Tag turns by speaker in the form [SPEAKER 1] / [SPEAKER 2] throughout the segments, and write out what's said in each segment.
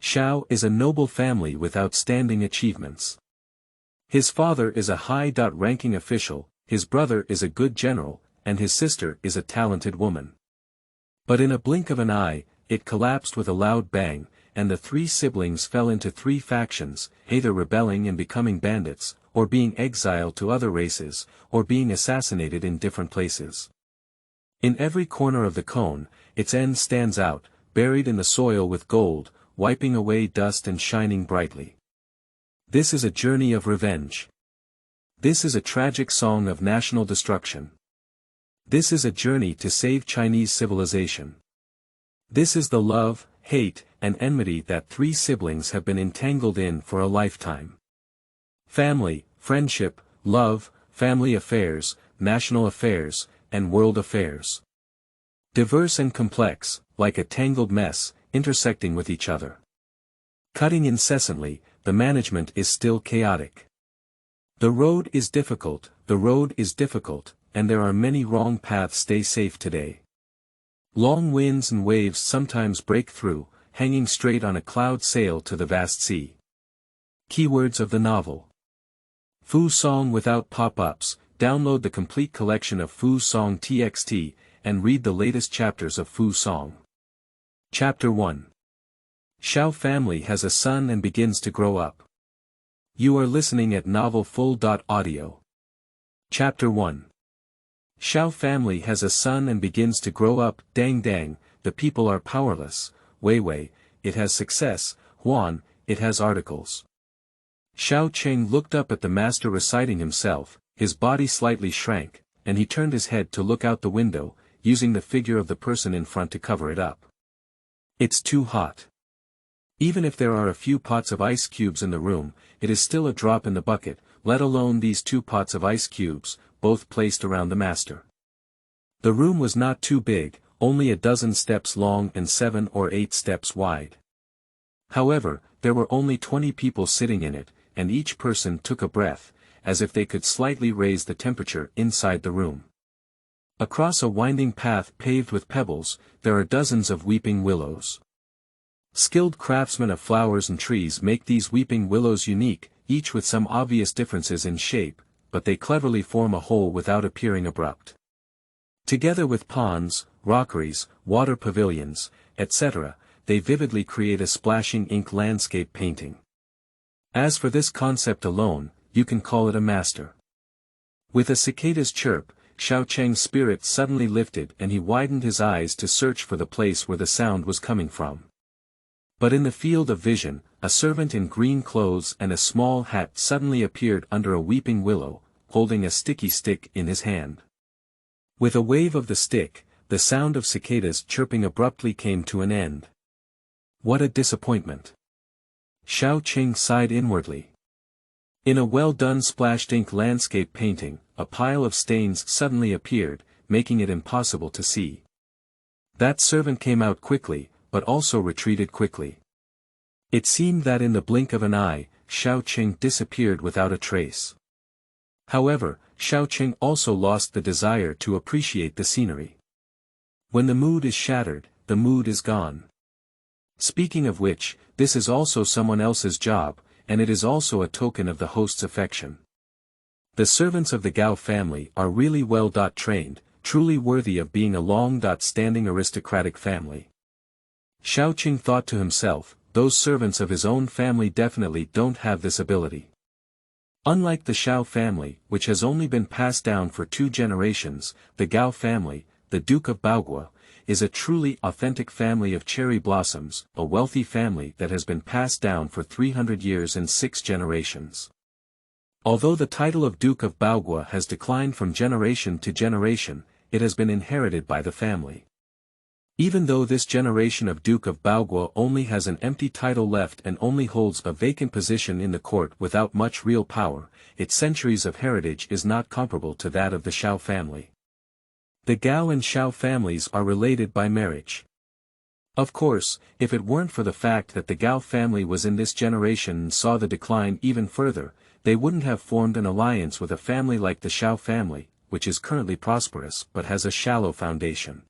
[SPEAKER 1] Xiao is a noble family with outstanding achievements. His father is a high-ranking official, his brother is a good general, and his sister is a talented woman. But in a blink of an eye, it collapsed with a loud bang, and the three siblings fell into three factions, either rebelling and becoming bandits, or being exiled to other races, or being assassinated in different places. In every corner of the cone, its end stands out, buried in the soil with gold, wiping away dust and shining brightly. This is a journey of revenge. This is a tragic song of national destruction. This is a journey to save Chinese civilization. This is the love, hate, and enmity that three siblings have been entangled in for a lifetime. Family, friendship, love, family affairs, national affairs, and world affairs. Diverse and complex, like a tangled mess, intersecting with each other. Cutting incessantly, the management is still chaotic. The road is difficult, and there are many wrong paths. Stay safe today. Long winds and waves sometimes break through, hanging straight on a cloud sail to the vast sea. Keywords of the novel. Fu Song without pop-ups. Download the complete collection of Fu Song TXT, and read the latest chapters of Fu Song. Chapter 1. Xiao family has a son and begins to grow up. You are listening at novelfull.audio. Chapter 1. Xiao family has a son and begins to grow up. Dang, the people are powerless. Wei, it has success. Huan, it has articles. Xiao Cheng looked up at the master reciting himself, his body slightly shrank, and he turned his head to look out the window, using the figure of the person in front to cover it up. It's too hot. Even if there are a few pots of ice cubes in the room, it is still a drop in the bucket, let alone these 2 pots of ice cubes, both placed around the master. The room was not too big, only a dozen steps long and 7 or 8 steps wide. However, there were only 20 people sitting in it, and each person took a breath, as if they could slightly raise the temperature inside the room. Across a winding path paved with pebbles, there are dozens of weeping willows. Skilled craftsmen of flowers and trees make these weeping willows unique, each with some obvious differences in shape, but they cleverly form a whole without appearing abrupt. Together with ponds, rockeries, water pavilions, etc., they vividly create a splashing ink landscape painting. As for this concept alone, you can call it a master. With a cicada's chirp, Xiao Cheng's spirit suddenly lifted and he widened his eyes to search for the place where the sound was coming from. But in the field of vision, a servant in green clothes and a small hat suddenly appeared under a weeping willow, holding a sticky stick in his hand. With a wave of the stick, the sound of cicadas chirping abruptly came to an end. What a disappointment! Xiao Cheng sighed inwardly. In a well-done splashed ink landscape painting, a pile of stains suddenly appeared, making it impossible to see. That servant came out quickly, but also retreated quickly. It seemed that in the blink of an eye, Xiao Cheng disappeared without a trace. However, Xiao Cheng also lost the desire to appreciate the scenery. When the mood is shattered, the mood is gone. Speaking of which, this is also someone else's job, and it is also a token of the host's affection. The servants of the Gao family are really well trained, truly worthy of being a long-standing aristocratic family. Xiao Cheng thought to himself, those servants of his own family definitely don't have this ability. Unlike the Xiao family, which has only been passed down for 2 generations, the Gao family, the Duke of Baogua, is a truly authentic family of cherry blossoms, a wealthy family that has been passed down for 300 years and 6 generations. Although the title of Duke of Baogua has declined from generation to generation, it has been inherited by the family. Even though this generation of Duke of Baogua only has an empty title left and only holds a vacant position in the court without much real power, its centuries of heritage is not comparable to that of the Xiao family. The Gao and Xiao families are related by marriage. Of course, if it weren't for the fact that the Gao family was in this generation and saw the decline even further, they wouldn't have formed an alliance with a family like the Xiao family, which is currently prosperous but has a shallow foundation.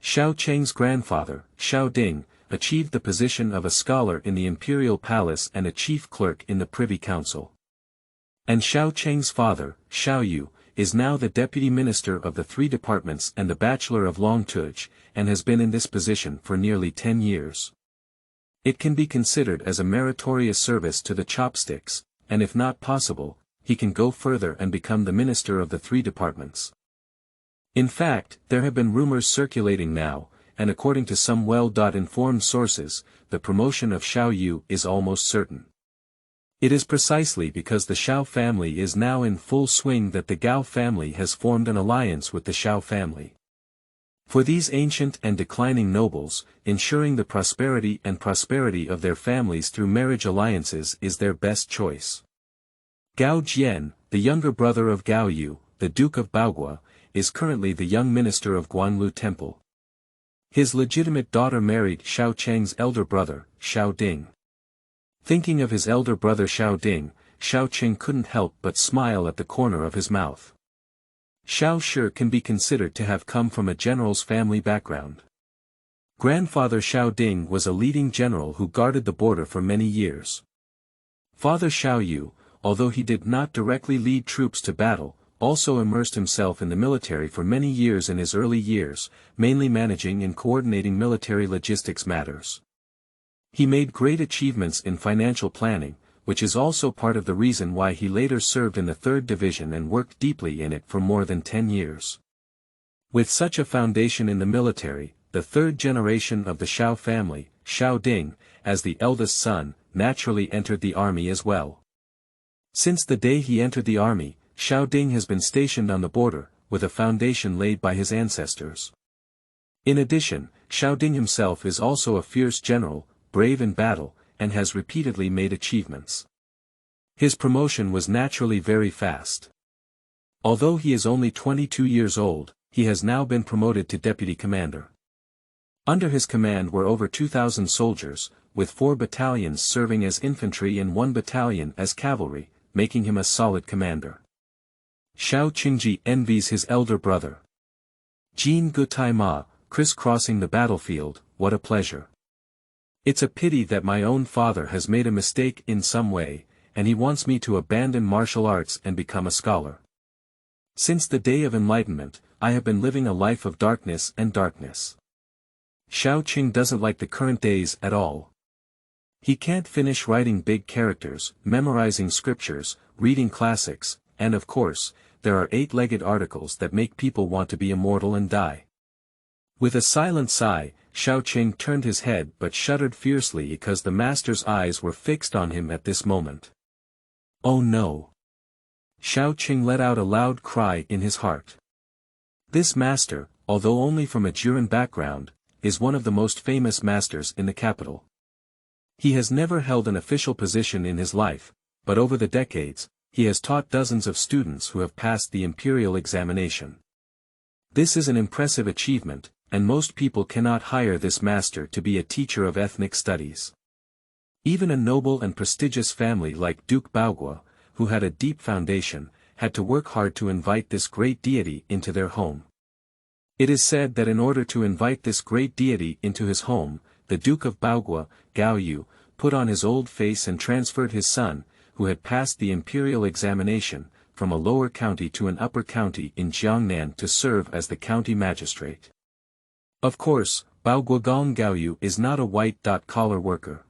[SPEAKER 1] Xiao Cheng's grandfather, Xiao Ding, achieved the position of a scholar in the imperial palace and a chief clerk in the privy council. And Xiao Cheng's father, Xiao, is now the deputy minister of the 3 departments and the bachelor of Longtuj, and has been in this position for nearly 10 years. It can be considered as a meritorious service to the chopsticks, and if not possible, he can go further and become the minister of the 3 departments. In fact, there have been rumors circulating now, and according to some well-informed sources, the promotion of Xiao is almost certain. It is precisely because the Xiao family is now in full swing that the Gao family has formed an alliance with the Xiao family. For these ancient and declining nobles, ensuring the prosperity of their families through marriage alliances is their best choice. Gao Jian, the younger brother of Gao Yu, the Duke of Baogua, is currently the young minister of Guanlu Temple. His legitimate daughter married Xiao Cheng's elder brother, Xiao Ding. Thinking of his elder brother Xiao Ding, Xiao Cheng couldn't help but smile at the corner of his mouth. Xiao Shi can be considered to have come from a general's family background. Grandfather Xiao Ding was a leading general who guarded the border for many years. Father Xiao Yu, although he did not directly lead troops to battle, also immersed himself in the military for many years in his early years, mainly managing and coordinating military logistics matters. He made great achievements in financial planning, which is also part of the reason why he later served in the 3rd Division and worked deeply in it for more than 10 years. With such a foundation in the military, the 3rd generation of the Xiao family, Xiao Ding, as the eldest son, naturally entered the army as well. Since the day he entered the army, Xiao Ding has been stationed on the border, with a foundation laid by his ancestors. In addition, Xiao Ding himself is also a fierce general, brave in battle, and has repeatedly made achievements. His promotion was naturally very fast. Although he is only 22 years old, he has now been promoted to deputy commander. Under his command were over 2,000 soldiers, with 4 battalions serving as infantry and 1 battalion as cavalry, making him a solid commander. Xiao Qingji envies his elder brother. Jin Gutai Ma, crisscrossing the battlefield, what a pleasure. It's a pity that my own father has made a mistake in some way, and he wants me to abandon martial arts and become a scholar. Since the day of enlightenment, I have been living a life of darkness and darkness. Xiao Qing doesn't like the current days at all. He can't finish writing big characters, memorizing scriptures, reading classics, and of course, there are 8-legged articles that make people want to be immortal and die. With a silent sigh, Xiao Qing turned his head but shuddered fiercely because the master's eyes were fixed on him at this moment. Oh no! Xiao Qing let out a loud cry in his heart. This master, although only from a Juran background, is one of the most famous masters in the capital. He has never held an official position in his life, but over the decades, he has taught dozens of students who have passed the imperial examination. This is an impressive achievement, and most people cannot hire this master to be a teacher of ethnic studies. Even a noble and prestigious family like Duke Baogua, who had a deep foundation, had to work hard to invite this great deity into their home. It is said that in order to invite this great deity into his home, the Duke of Baogua, Gao Yu, put on his old face and transferred his son, who had passed the imperial examination, from a lower county to an upper county in Jiangnan to serve as the county magistrate. Of course, Baoguagong Gaoyu is not a white-collar worker.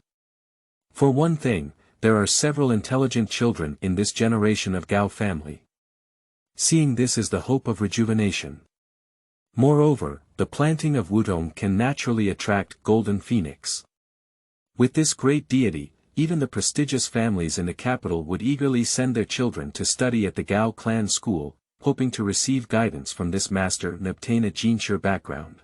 [SPEAKER 1] For one thing, there are several intelligent children in this generation of Gao family. Seeing this is the hope of rejuvenation. Moreover, the planting of Wudong can naturally attract golden phoenix. With this great deity, even the prestigious families in the capital would eagerly send their children to study at the Gao clan school, hoping to receive guidance from this master and obtain a Jinshi background.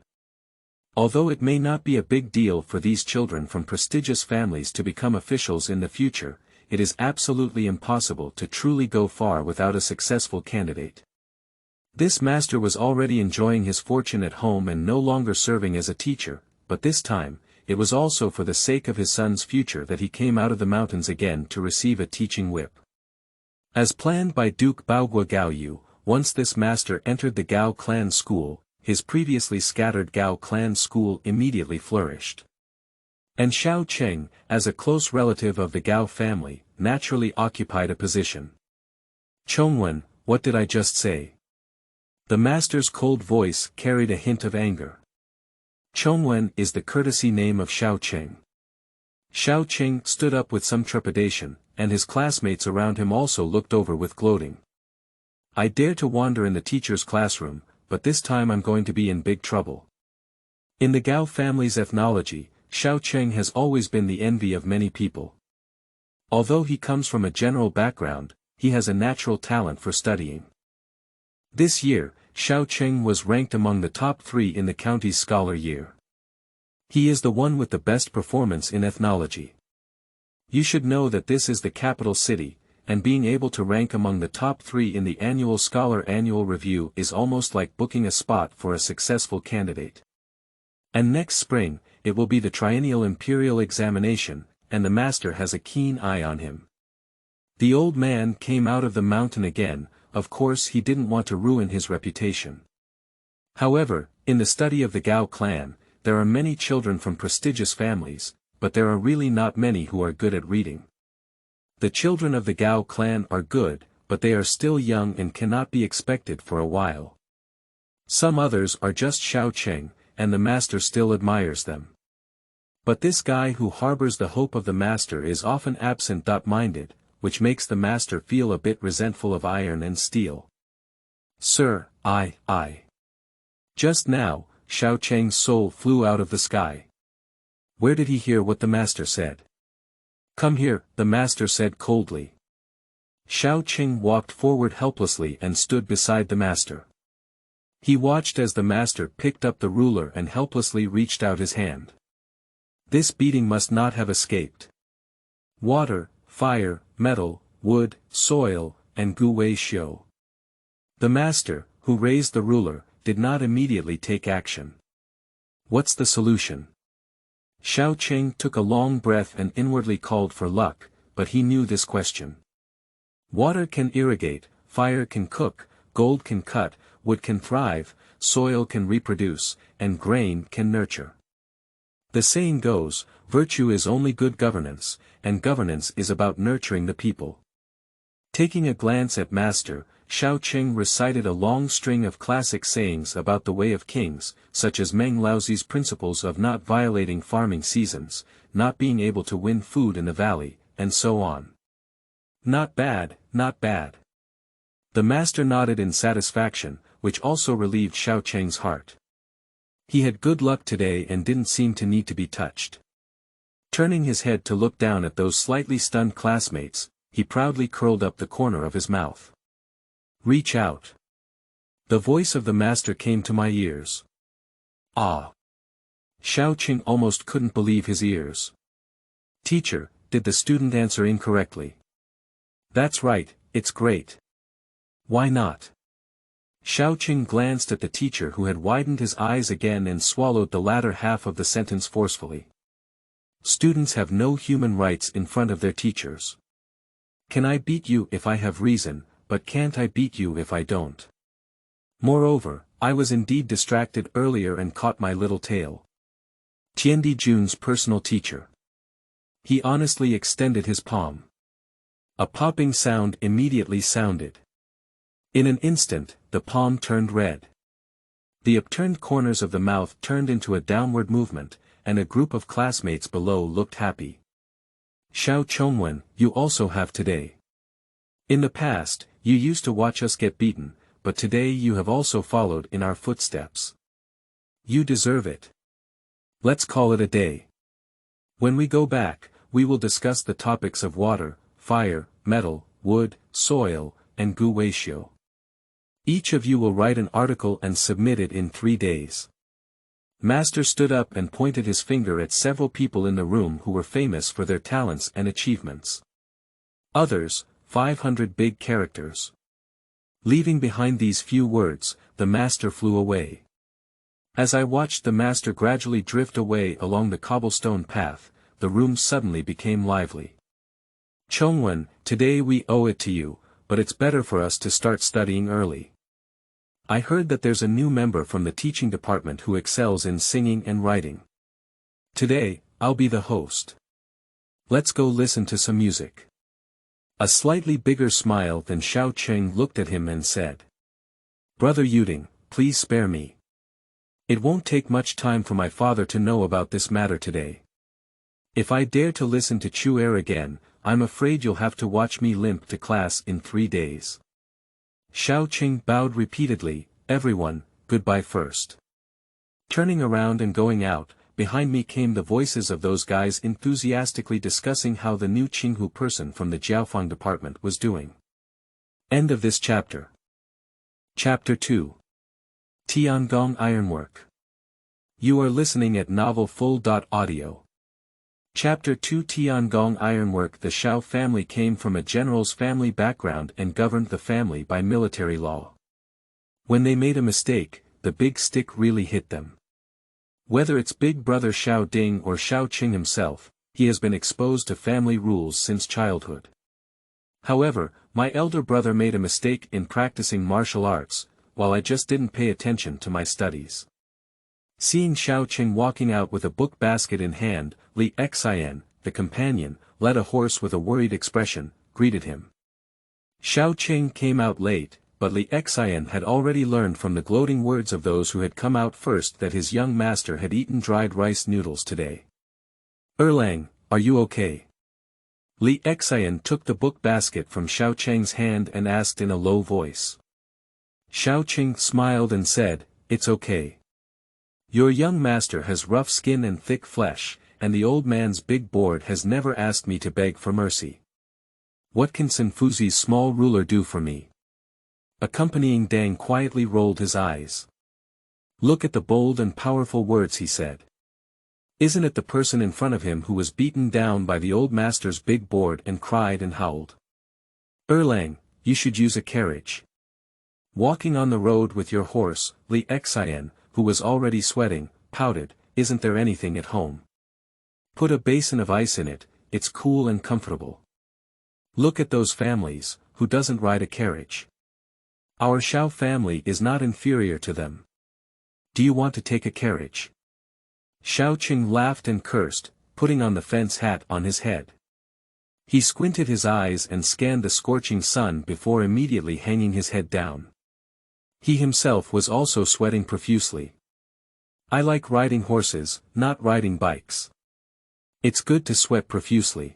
[SPEAKER 1] Although it may not be a big deal for these children from prestigious families to become officials in the future, it is absolutely impossible to truly go far without a successful candidate. This master was already enjoying his fortune at home and no longer serving as a teacher, but this time, it was also for the sake of his son's future that he came out of the mountains again to receive a teaching whip. As planned by Duke Baogua Gaoyu, once this master entered the Gao clan school, his previously scattered Gao clan school immediately flourished. And Xiao Cheng, as a close relative of the Gao family, naturally occupied a position. Chongwen, what did I just say? The master's cold voice carried a hint of anger. Chongwen is the courtesy name of Xiao Cheng. Xiao Cheng stood up with some trepidation, and his classmates around him also looked over with gloating. I dare to wander in the teacher's classroom, but this time I'm going to be in big trouble. In the Gao family's ethnology, Xiao Cheng has always been the envy of many people. Although he comes from a general background, he has a natural talent for studying. This year, Xiao Cheng was ranked among the top 3 in the county's scholar year. He is the one with the best performance in ethnology. You should know that this is the capital city, and being able to rank among the top 3 in the annual scholar annual review is almost like booking a spot for a successful candidate. And next spring, it will be the triennial imperial examination, and the master has a keen eye on him. The old man came out of the mountain again. Of course he didn't want to ruin his reputation. However, in the study of the Gao clan, there are many children from prestigious families, but there are really not many who are good at reading. The children of the Gao clan are good, but they are still young and cannot be expected for a while. Some others are just Xiao Cheng, and the master still admires them. But this guy who harbors the hope of the master is often absent-minded, which makes the master feel a bit resentful of iron and steel. Sir, I. Just now, Xiao Cheng's soul flew out of the sky. Where did he hear what the master said? Come here, the master said coldly. Xiao Cheng walked forward helplessly and stood beside the master. He watched as the master picked up the ruler and helplessly reached out his hand. This beating must not have escaped. Water, fire, metal, wood, soil, and gu wei xiu. The master, who raised the ruler, did not immediately take action. What's the solution? Xiao Cheng took a long breath and inwardly called for luck, but he knew this question. Water can irrigate, fire can cook, gold can cut, wood can thrive, soil can reproduce, and grain can nurture. The saying goes, virtue is only good governance, and governance is about nurturing the people. Taking a glance at Master, Xiao Cheng recited a long string of classic sayings about the way of kings, such as Meng Laozi's principles of not violating farming seasons, not being able to win food in the valley, and so on. Not bad, not bad. The master nodded in satisfaction, which also relieved Xiao Cheng's heart. He had good luck today and didn't seem to need to be touched. Turning his head to look down at those slightly stunned classmates, he proudly curled up the corner of his mouth. Reach out. The voice of the master came to my ears. Ah! Xiao Cheng almost couldn't believe his ears. Teacher, did the student answer incorrectly? That's right, it's great. Why not? Xiao Cheng glanced at the teacher who had widened his eyes again and swallowed the latter half of the sentence forcefully. Students have no human rights in front of their teachers. Can I beat you if I have reason, but can't I beat you if I don't? Moreover, I was indeed distracted earlier and caught my little tail. Tiandi Jun's personal teacher. He honestly extended his palm. A popping sound immediately sounded. In an instant, the palm turned red. The upturned corners of the mouth turned into a downward movement, and a group of classmates below looked happy. Xiao Chongwen, you also have today. In the past, you used to watch us get beaten, but today you have also followed in our footsteps. You deserve it. Let's call it a day. When we go back, we will discuss the topics of water, fire, metal, wood, soil, and gu wei xiu. Each of you will write an article and submit it in 3 days. Master stood up and pointed his finger at several people in the room who were famous for their talents and achievements. Others, 500 big characters. Leaving behind these few words, the master flew away. As I watched the master gradually drift away along the cobblestone path, the room suddenly became lively. Chongwen, today we owe it to you, but it's better for us to start studying early. I heard that there's a new member from the teaching department who excels in singing and writing. Today, I'll be the host. Let's go listen to some music. A slightly bigger smile than Xiao Cheng looked at him and said. Brother Yuding, please spare me. It won't take much time for my father to know about this matter today. If I dare to listen to Chu Er again, I'm afraid you'll have to watch me limp to class in 3 days. Xiao Cheng bowed repeatedly. Everyone, goodbye first. Turning around and going out, behind me came the voices of those guys enthusiastically discussing how the new Qinghu person from the Jiaofang department was doing. End of this chapter. Chapter 2. Tiangong Ironwork. You are listening at novelfull.audio. Chapter 2 Tiangong Ironwork. The Xiao family came from a general's family background and governed the family by military law. When they made a mistake, the big stick really hit them. Whether it's big brother Xiao Ding or Xiao Qing himself, he has been exposed to family rules since childhood. However, my elder brother made a mistake in practicing martial arts, while I just didn't pay attention to my studies. Seeing Xiao Qing walking out with a book basket in hand, Li Xian, the companion, led a horse with a worried expression, greeted him. Xiao Qing came out late, but Li Xian had already learned from the gloating words of those who had come out first that his young master had eaten dried rice noodles today. Erlang, are you okay? Li Xian took the book basket from Xiao Qing's hand and asked in a low voice. Xiao Qing smiled and said, It's okay. Your young master has rough skin and thick flesh, and the old man's big board has never asked me to beg for mercy. What can Sanfuzi's small ruler do for me? Accompanying Dang quietly rolled his eyes. Look at the bold and powerful words he said. Isn't it the person in front of him who was beaten down by the old master's big board and cried and howled? Erlang, you should use a carriage. Walking on the road with your horse, Li Xian, who was already sweating, pouted, Isn't there anything at home? Put a basin of ice in it, it's cool and comfortable. Look at those families, who doesn't ride a carriage? Our Xiao family is not inferior to them. Do you want to take a carriage? Xiao Qing laughed and cursed, putting on the fence hat on his head. He squinted his eyes and scanned the scorching sun before immediately hanging his head down. He himself was also sweating profusely. I like riding horses, not riding bikes. It's good to sweat profusely.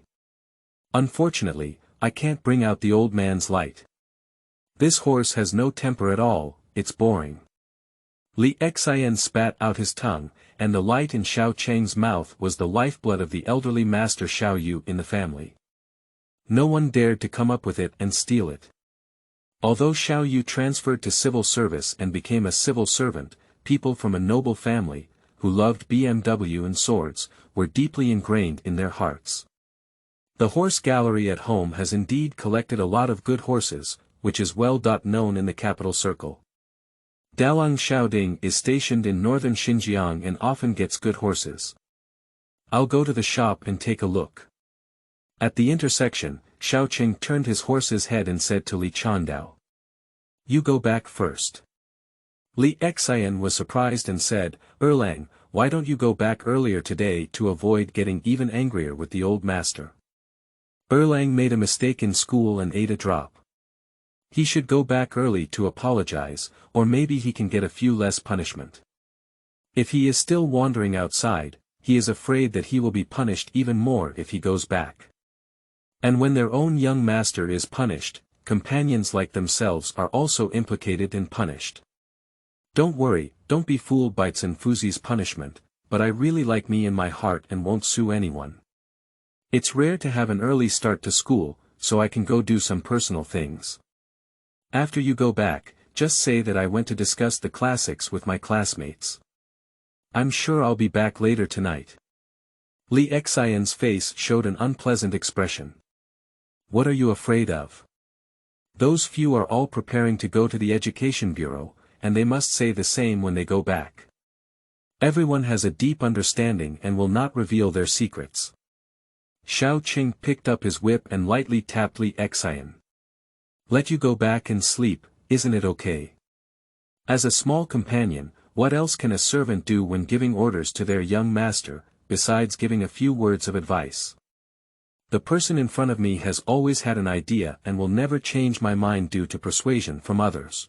[SPEAKER 1] Unfortunately, I can't bring out the old man's light. This horse has no temper at all, it's boring. Li Xian spat out his tongue, and the light in Xiao Cheng's mouth was the lifeblood of the elderly master Xiao Yu in the family. No one dared to come up with it and steal it. Although Xiao Yu transferred to civil service and became a civil servant, people from a noble family, who loved BMW and swords, were deeply ingrained in their hearts. The horse gallery at home has indeed collected a lot of good horses, which is well known in the capital circle. Dalang Xiaoding is stationed in northern Xinjiang and often gets good horses. I'll go to the shop and take a look. At the intersection, Xiao Qing turned his horse's head and said to Li Chandao. You go back first. Li Xian was surprised and said, Erlang, why don't you go back earlier today to avoid getting even angrier with the old master? Erlang made a mistake in school and ate a drop. He should go back early to apologize, or maybe he can get a few less punishment. If he is still wandering outside, he is afraid that he will be punished even more if he goes back. And when their own young master is punished, companions like themselves are also implicated and punished. Don't worry, don't be fooled by Tsunfuzi's punishment, but I really like me in my heart and won't sue anyone. It's rare to have an early start to school, so I can go do some personal things. After you go back, just say that I went to discuss the classics with my classmates. I'm sure I'll be back later tonight. Li Xian's face showed an unpleasant expression. What are you afraid of? Those few are all preparing to go to the education bureau, and they must say the same when they go back. Everyone has a deep understanding and will not reveal their secrets. Xiao Qing picked up his whip and lightly tapped Li Xian. Let you go back and sleep, isn't it okay? As a small companion, what else can a servant do when giving orders to their young master, besides giving a few words of advice. The person in front of me has always had an idea and will never change my mind due to persuasion from others.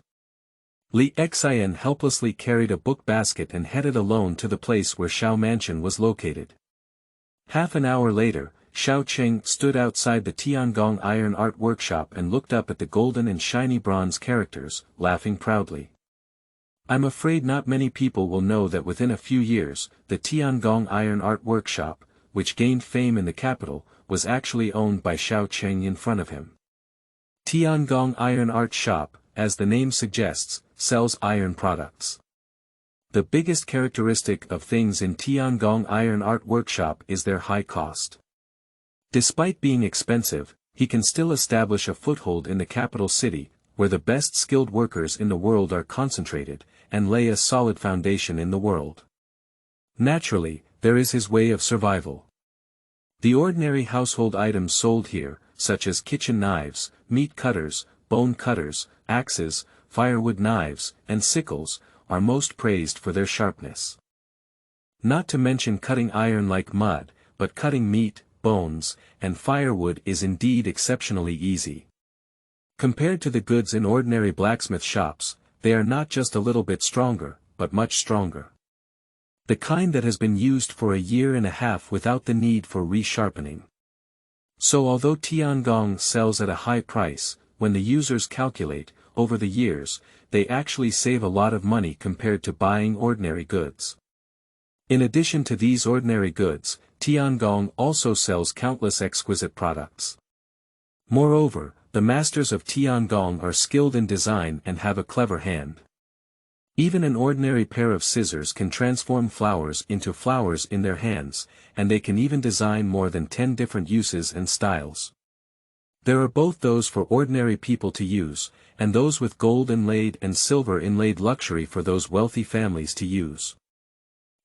[SPEAKER 1] Li Xian helplessly carried a book basket and headed alone to the place where Xiao Mansion was located. Half an hour later, Xiao Cheng stood outside the Tiangong Iron Art Workshop and looked up at the golden and shiny bronze characters, laughing proudly. I'm afraid not many people will know that within a few years, the Tiangong Iron Art Workshop, which gained fame in the capital, was actually owned by Xiao Cheng in front of him. Tiangong Iron Art Shop, as the name suggests, sells iron products. The biggest characteristic of things in Tiangong Iron Art Workshop is their high cost. Despite being expensive, he can still establish a foothold in the capital city, where the best skilled workers in the world are concentrated, and lay a solid foundation in the world. Naturally, there is his way of survival. The ordinary household items sold here, such as kitchen knives, meat cutters, bone cutters, axes, firewood knives, and sickles, are most praised for their sharpness. Not to mention cutting iron like mud, but cutting meat, bones, and firewood is indeed exceptionally easy. Compared to the goods in ordinary blacksmith shops, they are not just a little bit stronger, but much stronger. The kind that has been used for a year and a half without the need for resharpening. So although Tiangong sells at a high price, when the users calculate, over the years, they actually save a lot of money compared to buying ordinary goods. In addition to these ordinary goods, Tiangong also sells countless exquisite products. Moreover, the masters of Tiangong are skilled in design and have a clever hand. Even an ordinary pair of scissors can transform flowers into flowers in their hands, and they can even design more than 10 different uses and styles. There are both those for ordinary people to use, and those with gold inlaid and silver inlaid luxury for those wealthy families to use.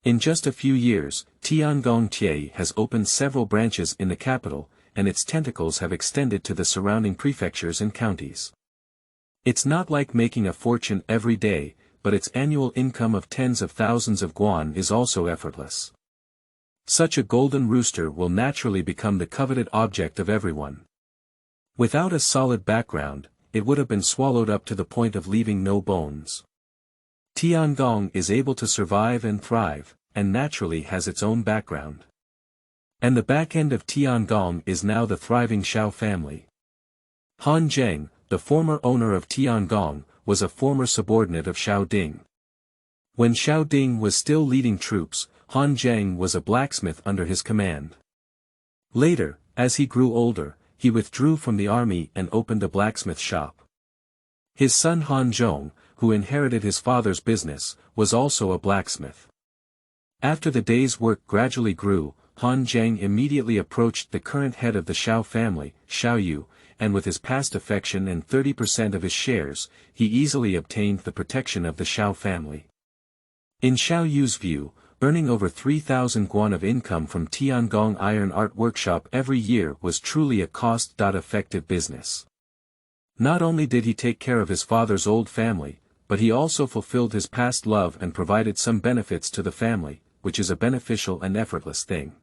[SPEAKER 1] In just a few years, Tiangong Tie has opened several branches in the capital, and its tentacles have extended to the surrounding prefectures and counties. It's not like making a fortune every day, but its annual income of tens of thousands of guan is also effortless. Such a golden rooster will naturally become the coveted object of everyone. Without a solid background, it would have been swallowed up to the point of leaving no bones. Tiangong is able to survive and thrive, and naturally has its own background. And the back end of Tiangong is now the thriving Xiao family. Han Zheng, the former owner of Tiangong, was a former subordinate of Xiao Ding. When Xiao Ding was still leading troops, Han Zheng was a blacksmith under his command. Later, as he grew older, he withdrew from the army and opened a blacksmith shop. His son Han Zhong, who inherited his father's business, was also a blacksmith. After the day's work gradually grew, Han Zheng immediately approached the current head of the Xiao family, Xiao Yu, and with his past affection and 30% of his shares, he easily obtained the protection of the Xiao family. In Xiao Yu's view, earning over 3,000 guan of income from Tiangong Iron Art Workshop every year was truly a cost-effective business. Not only did he take care of his father's old family, but he also fulfilled his past love and provided some benefits to the family, which is a beneficial and effortless thing.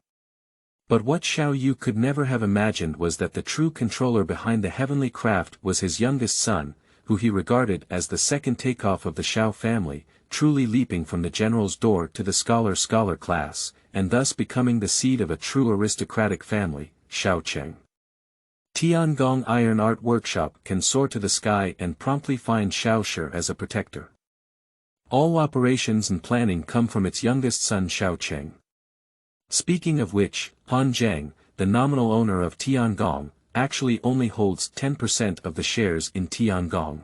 [SPEAKER 1] But what Xiao Yu could never have imagined was that the true controller behind the heavenly craft was his youngest son, who he regarded as the second takeoff of the Xiao family, truly leaping from the general's door to the scholar class, and thus becoming the seed of a true aristocratic family, Xiao Cheng. Tiangong Iron Art Workshop can soar to the sky and promptly find Xiao Shi as a protector. All operations and planning come from its youngest son Xiao Cheng. Speaking of which, Han Zheng, the nominal owner of Tiangong, actually only holds 10% of the shares in Tiangong.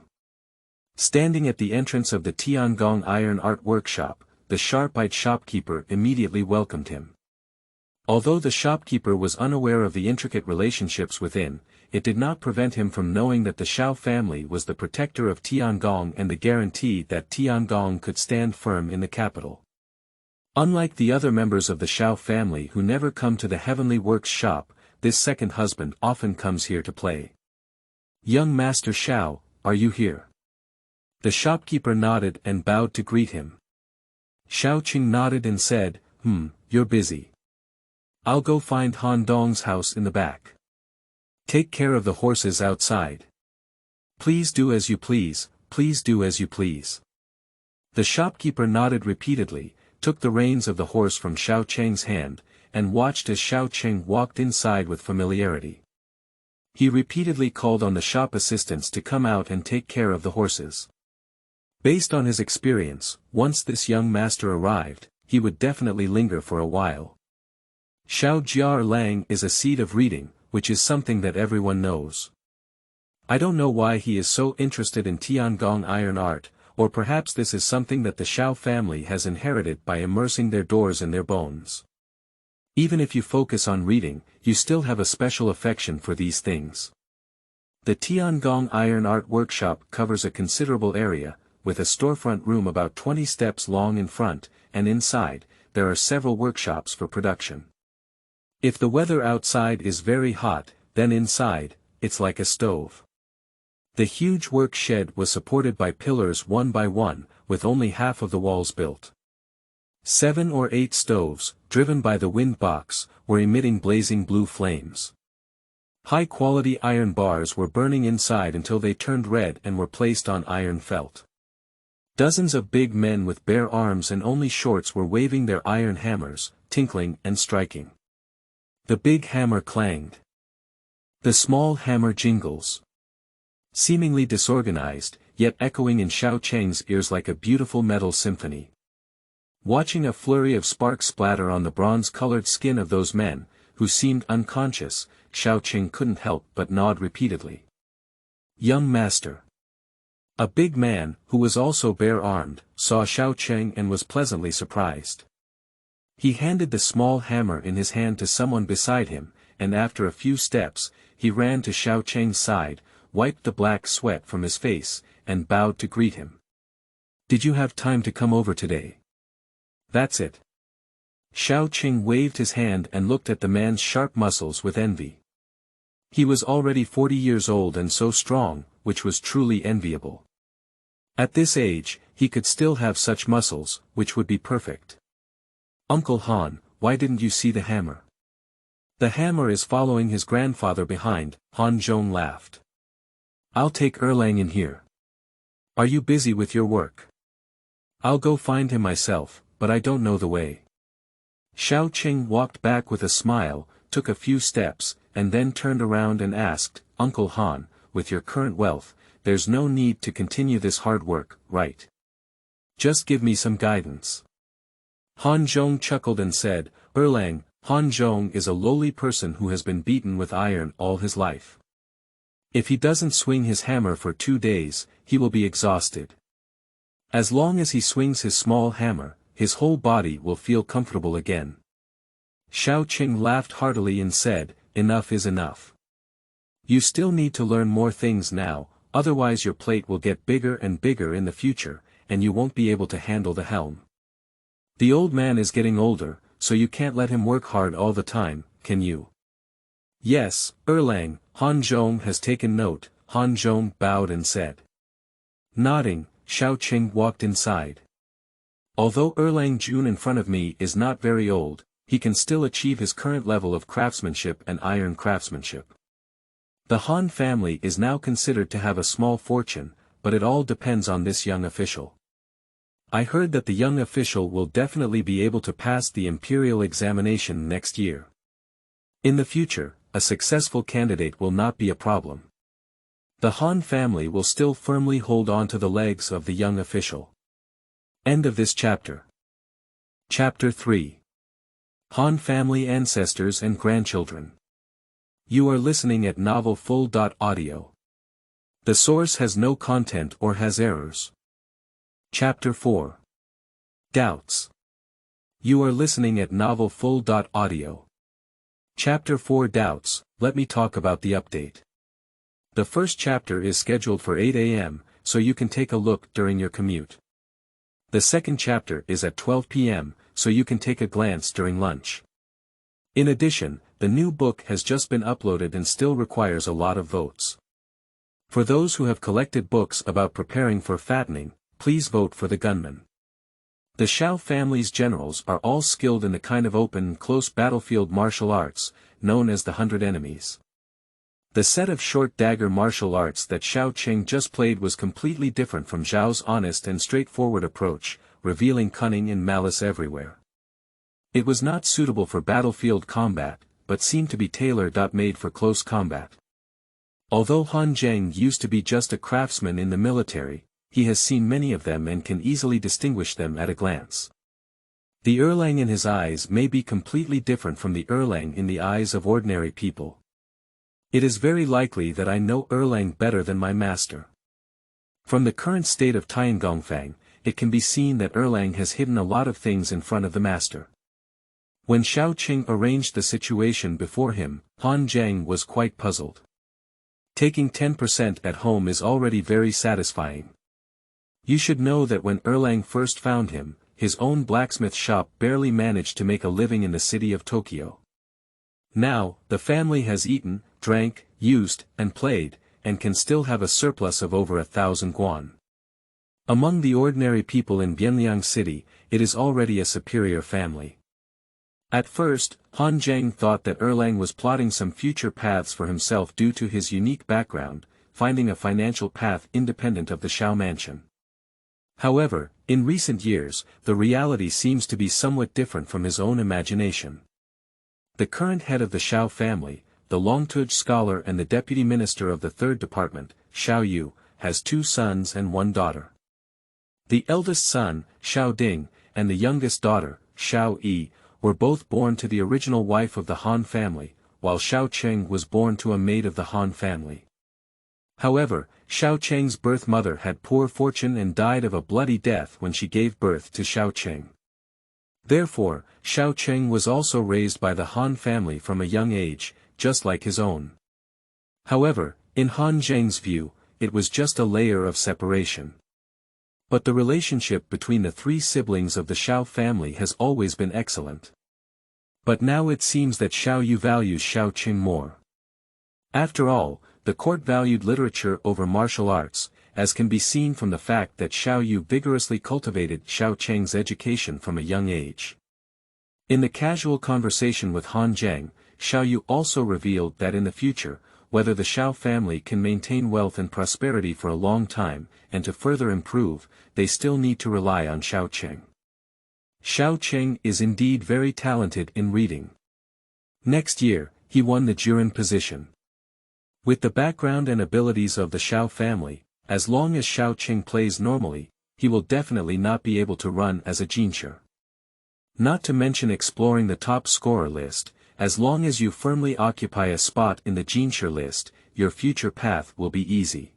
[SPEAKER 1] Standing at the entrance of the Tiangong Iron Art Workshop, the sharp-eyed shopkeeper immediately welcomed him. Although the shopkeeper was unaware of the intricate relationships within, it did not prevent him from knowing that the Xiao family was the protector of Tiangong and the guarantee that Tiangong could stand firm in the capital. Unlike the other members of the Xiao family who never come to the Heavenly Works shop, this second husband often comes here to play. "Young Master Xiao, are you here?" The shopkeeper nodded and bowed to greet him. Xiao Qing nodded and said, You're busy. I'll go find Han Dong's house in the back. Take care of the horses outside. Please do as you please, please do as you please. The shopkeeper nodded repeatedly, took the reins of the horse from Xiao Cheng's hand, and watched as Xiao Cheng walked inside with familiarity. He repeatedly called on the shop assistants to come out and take care of the horses. Based on his experience, once this young master arrived, he would definitely linger for a while. Xiao Jiar Lang is a seed of reading, which is something that everyone knows. I don't know why he is so interested in Tiangong iron art, or perhaps this is something that the Xiao family has inherited by immersing their doors in their bones. Even if you focus on reading, you still have a special affection for these things. The Tiangong Iron Art Workshop covers a considerable area, with a storefront room about 20 steps long in front, and inside, there are several workshops for production. If the weather outside is very hot, then inside, it's like a stove. The huge work shed was supported by pillars one by one, with only half of the walls built. 7 or 8 stoves, driven by the wind box, were emitting blazing blue flames. High-quality iron bars were burning inside until they turned red and were placed on iron felt. Dozens of big men with bare arms and only shorts were waving their iron hammers, tinkling and striking. The big hammer clanged. The small hammer jingles. Seemingly disorganized, yet echoing in Xiao Cheng's ears like a beautiful metal symphony. Watching a flurry of sparks splatter on the bronze-colored skin of those men, who seemed unconscious, Xiao Cheng couldn't help but nod repeatedly. Young master. A big man, who was also bare-armed, saw Xiao Cheng and was pleasantly surprised. He handed the small hammer in his hand to someone beside him, and after a few steps, he ran to Xiao Cheng's side, wiped the black sweat from his face, and bowed to greet him. Did you have time to come over today? That's it. Xiao Cheng waved his hand and looked at the man's sharp muscles with envy. He was already 40 years old and so strong, which was truly enviable. At this age, he could still have such muscles, which would be perfect. Uncle Han, why didn't you see the hammer? The hammer is following his grandfather behind, Han Zhong laughed. I'll take Erlang in here. Are you busy with your work? I'll go find him myself, but I don't know the way. Xiao Cheng walked back with a smile, took a few steps, and then turned around and asked, Uncle Han, with your current wealth, there's no need to continue this hard work, right? Just give me some guidance. Han Zhong chuckled and said, Erlang, Han Zhong is a lowly person who has been beaten with iron all his life. If he doesn't swing his hammer for 2 days, he will be exhausted. As long as he swings his small hammer, his whole body will feel comfortable again. Xiao Cheng laughed heartily and said, Enough is enough. You still need to learn more things now, otherwise your plate will get bigger and bigger in the future, and you won't be able to handle the helm. The old man is getting older, so you can't let him work hard all the time, can you? Yes, Erlang, Han Zhong has taken note, Han Zhong bowed and said. Nodding, Xiao Cheng walked inside. Although Erlang Jun in front of me is not very old, he can still achieve his current level of craftsmanship and iron craftsmanship. The Han family is now considered to have a small fortune, but it all depends on this young official. I heard that the young official will definitely be able to pass the imperial examination next year. In the future, a successful candidate will not be a problem. The Han family will still firmly hold on to the legs of the young official. End of this chapter. Chapter 3. Han family ancestors and grandchildren. You are listening at novelfull.audio. The source has no content or has errors. Chapter 4. Doubts. You are listening at novelfull.audio. Chapter 4 Doubts. Let me talk about the update. The first chapter is scheduled for 8 a.m., so you can take a look during your commute. The second chapter is at 12 p.m., so you can take a glance during lunch. In addition, the new book has just been uploaded and still requires a lot of votes. For those who have collected books about preparing for fattening, please vote for the gunman. The Xiao family's generals are all skilled in the kind of open, close battlefield martial arts, known as the 100 Enemies. The set of short dagger martial arts that Xiao Qing just played was completely different from Zhao's honest and straightforward approach, revealing cunning and malice everywhere. It was not suitable for battlefield combat, but seemed to be tailor-made for close combat. Although Han Zheng used to be just a craftsman in the military, he has seen many of them and can easily distinguish them at a glance. The Erlang in his eyes may be completely different from the Erlang in the eyes of ordinary people. It is very likely that I know Erlang better than my master. From the current state of Tiangong, it can be seen that Erlang has hidden a lot of things in front of the master. When Xiao Qing arranged the situation before him, Han Zheng was quite puzzled. Taking 10% at home is already very satisfying. You should know that when Erlang first found him, his own blacksmith shop barely managed to make a living in the city of Tokyo. Now, the family has eaten, drank, used, and played, and can still have a surplus of over 1,000 guan. Among the ordinary people in Bianliang City, it is already a superior family. At first, Han Zheng thought that Erlang was plotting some future paths for himself due to his unique background, finding a financial path independent of the Xiao mansion. However, in recent years, the reality seems to be somewhat different from his own imagination. The current head of the Xiao family, the Longtuj scholar and the deputy minister of the third department, Xiao Yu, has 2 sons and 1 daughter. The eldest son, Xiao Ding, and the youngest daughter, Xiao Yi, were both born to the original wife of the Han family, while Xiao Qing was born to a maid of the Han family. However, Xiao Qing's birth mother had poor fortune and died of a bloody death when she gave birth to Xiao Qing. Therefore, Xiao Qing was also raised by the Han family from a young age, just like his own. However, in Han Zheng's view, it was just a layer of separation. But the relationship between the 3 siblings of the Xiao family has always been excellent. But now it seems that Xiao Yu values Xiao Qing more. After all, the court valued literature over martial arts, as can be seen from the fact that Xiao Yu vigorously cultivated Xiao Qing's education from a young age. In the casual conversation with Han Zheng, Xiao Yu also revealed that in the future, whether the Xiao family can maintain wealth and prosperity for a long time, and to further improve, they still need to rely on Xiao Qing. Xiao Qing is indeed very talented in reading. Next year, he won the Jurin position. With the background and abilities of the Xiao family, as long as Xiao Qing plays normally, he will definitely not be able to run as a jinshi. Not to mention exploring the top scorer list, as long as you firmly occupy a spot in the jinshi list, your future path will be easy.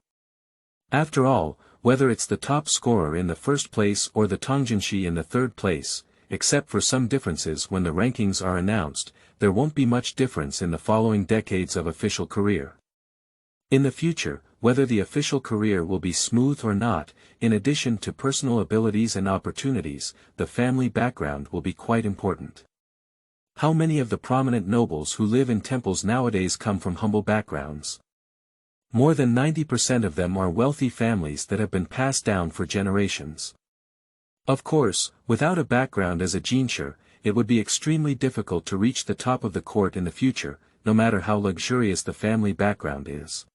[SPEAKER 1] After all, whether it's the top scorer in the first place or the Tongjinshi in the third place, except for some differences when the rankings are announced, there won't be much difference in the following decades of official career. In the future, whether the official career will be smooth or not, in addition to personal abilities and opportunities, the family background will be quite important. How many of the prominent nobles who live in temples nowadays come from humble backgrounds? More than 90% of them are wealthy families that have been passed down for generations. Of course, without a background as a jinshi, it would be extremely difficult to reach the top of the court in the future, no matter how luxurious the family background is.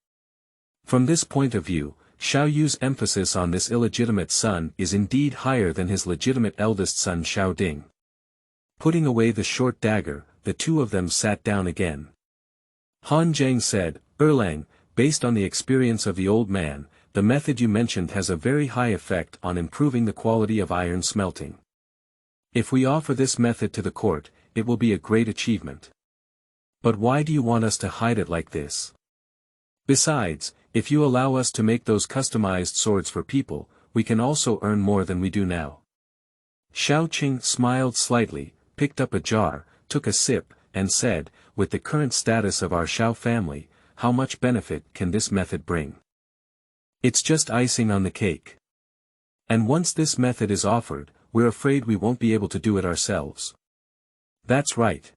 [SPEAKER 1] From this point of view, Xiao Yu's emphasis on this illegitimate son is indeed higher than his legitimate eldest son Xiao Ding. Putting away the short dagger, the 2 of them sat down again. Han Zheng said, "Erlang, based on the experience of the old man, the method you mentioned has a very high effect on improving the quality of iron smelting. If we offer this method to the court, it will be a great achievement. But why do you want us to hide it like this? Besides, if you allow us to make those customized swords for people, we can also earn more than we do now." Xiao Qing smiled slightly, picked up a jar, took a sip, and said, "With the current status of our Xiao family, how much benefit can this method bring? It's just icing on the cake. And once this method is offered, we're afraid we won't be able to do it ourselves." "That's right."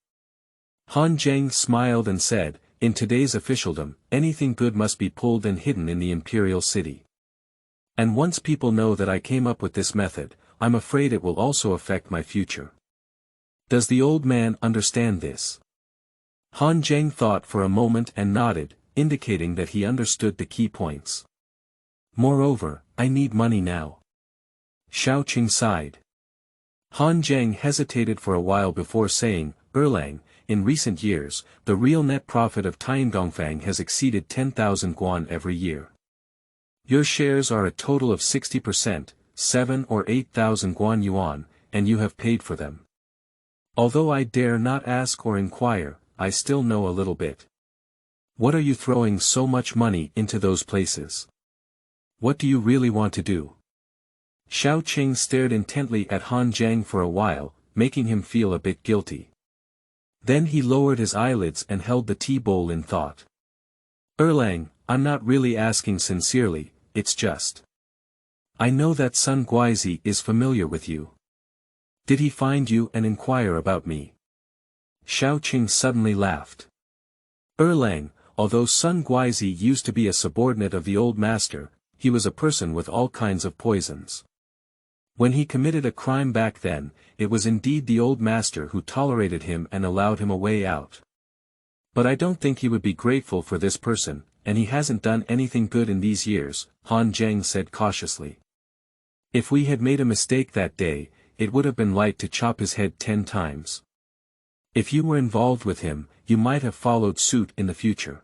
[SPEAKER 1] Han Zheng smiled and said, "In today's officialdom, anything good must be pulled and hidden in the imperial city. And once people know that I came up with this method, I'm afraid it will also affect my future. Does the old man understand this? Han Zheng thought for a moment and nodded, indicating that he understood the key points. Moreover, I need money now. Xiao Qing sighed. Han Zheng hesitated for a while before saying, Erlang, in recent years, the real net profit of Tiangong has exceeded 10,000 guan every year. Your shares are a total of 60%, 7 or 8,000 guan yuan, and you have paid for them. Although I dare not ask or inquire, I still know a little bit. What are you throwing so much money into those places? What do you really want to do? Xiao Qing stared intently at Han Zheng for a while, making him feel a bit guilty. Then he lowered his eyelids and held the tea bowl in thought. Erlang, I'm not really asking sincerely, it's just. I know that Sun Guizi is familiar with you. Did he find you and inquire about me? Xiao Qing suddenly laughed. Erlang, although Sun Guizi used to be a subordinate of the old master, he was a person with all kinds of poisons. When he committed a crime back then, it was indeed the old master who tolerated him and allowed him a way out. But I don't think he would be grateful for this person, and he hasn't done anything good in these years, Han Zheng said cautiously. If we had made a mistake that day, it would have been light to chop his head 10 times. If you were involved with him, you might have followed suit in the future.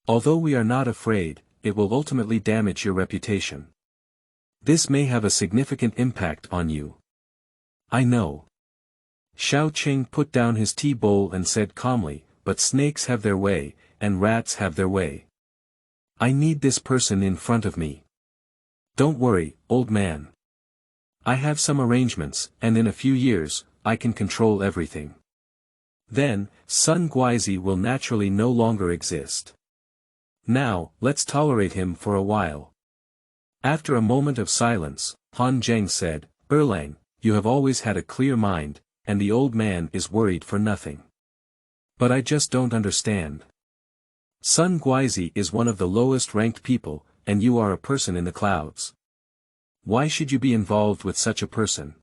[SPEAKER 1] Although we are not afraid, it will ultimately damage your reputation. This may have a significant impact on you. I know. Xiao Qing put down his tea bowl and said calmly, but snakes have their way, and rats have their way. I need this person in front of me. Don't worry, old man. I have some arrangements, and in a few years, I can control everything. Then, Sun Guizi will naturally no longer exist. Now, let's tolerate him for a while. After a moment of silence, Han Zheng said, Erlang, you have always had a clear mind, and the old man is worried for nothing. But I just don't understand. Sun Guizi is one of the lowest ranked people, and you are a person in the clouds. Why should you be involved with such a person?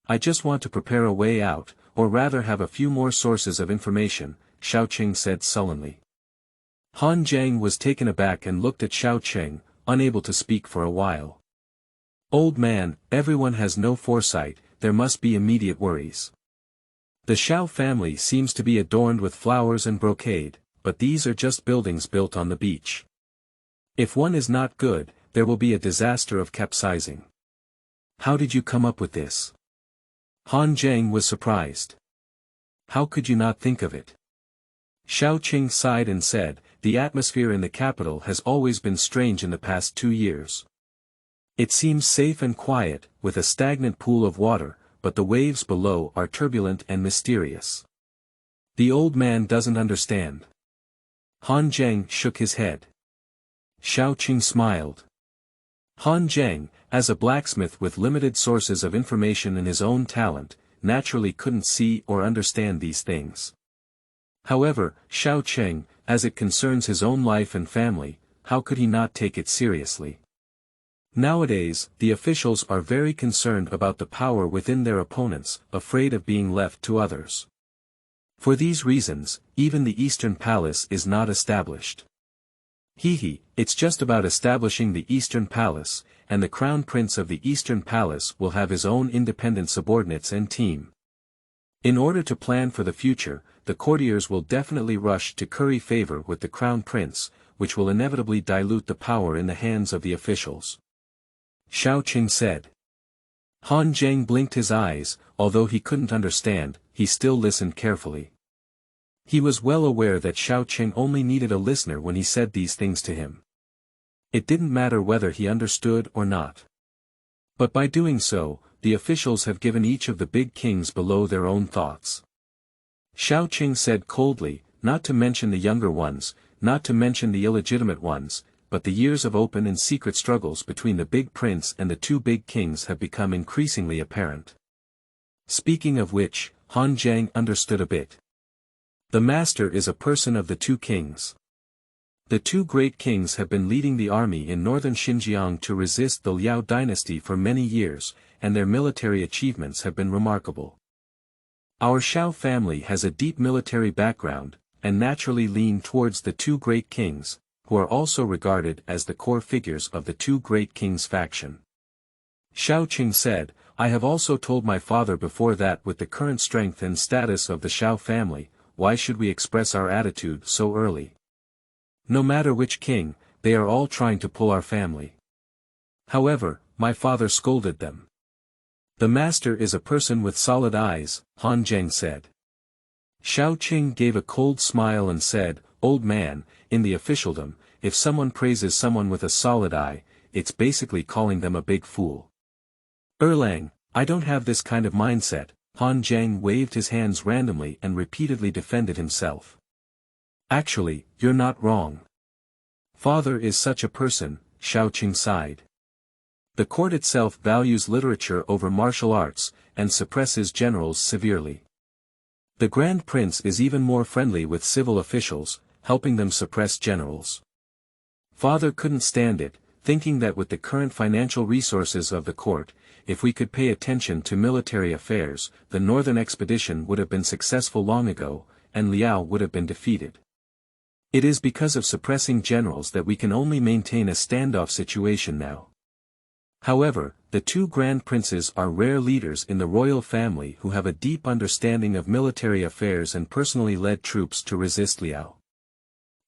[SPEAKER 1] I just want to prepare a way out, or rather have a few more sources of information, Xiao Qing said sullenly. Han Zheng was taken aback and looked at Xiao Qing, unable to speak for a while. Old man, everyone has no foresight, there must be immediate worries. The Xiao family seems to be adorned with flowers and brocade, but these are just buildings built on the beach. If one is not good, there will be a disaster of capsizing. How did you come up with this? Han Zheng was surprised. How could you not think of it? Xiao Qing sighed and said, the atmosphere in the capital has always been strange in the past 2 years. It seems safe and quiet, with a stagnant pool of water, but the waves below are turbulent and mysterious. The old man doesn't understand. Han Zheng shook his head. Xiao Qing smiled. Han Zheng, as a blacksmith with limited sources of information and his own talent, naturally couldn't see or understand these things. However, Xiao Qing, as it concerns his own life and family, how could he not take it seriously? Nowadays, the officials are very concerned about the power within their opponents, afraid of being left to others. For these reasons, even the Eastern Palace is not established. It's just about establishing the Eastern Palace, and the Crown Prince of the Eastern Palace will have his own independent subordinates and team. In order to plan for the future, the courtiers will definitely rush to curry favor with the Crown Prince, which will inevitably dilute the power in the hands of the officials. Xiao Qing said. Han Zheng blinked his eyes, although he couldn't understand, he still listened carefully. He was well aware that Xiao Qing only needed a listener when he said these things to him. It didn't matter whether he understood or not. But by doing so, the officials have given each of the big kings below their own thoughts. Xiao Qing said coldly, not to mention the younger ones, not to mention the illegitimate ones, but the years of open and secret struggles between the big prince and the 2 big kings have become increasingly apparent. Speaking of which, Han Zheng understood a bit. The master is a person of the 2 kings. The 2 great kings have been leading the army in northern Xinjiang to resist the Liao dynasty for many years, and their military achievements have been remarkable. Our Xiao family has a deep military background, and naturally lean towards the two great kings, who are also regarded as the core figures of the two great kings faction. Xiao Qing said, I have also told my father before that with the current strength and status of the Xiao family, why should we express our attitude so early? No matter which king, they are all trying to pull our family. However, my father scolded them. The master is a person with solid eyes, Han Zheng said. Xiao Qing gave a cold smile and said, Old man, in the officialdom, if someone praises someone with a solid eye, it's basically calling them a big fool. Erlang, I don't have this kind of mindset. Han Zheng waved his hands randomly and repeatedly defended himself. Actually, you're not wrong. Father is such a person, Xiao Qing sighed. The court itself values literature over martial arts, and suppresses generals severely. The Grand Prince is even more friendly with civil officials, helping them suppress generals. Father couldn't stand it, thinking that with the current financial resources of the court, if we could pay attention to military affairs, the northern expedition would have been successful long ago, and Liao would have been defeated. It is because of suppressing generals that we can only maintain a standoff situation now. However, the two grand princes are rare leaders in the royal family who have a deep understanding of military affairs and personally led troops to resist Liao.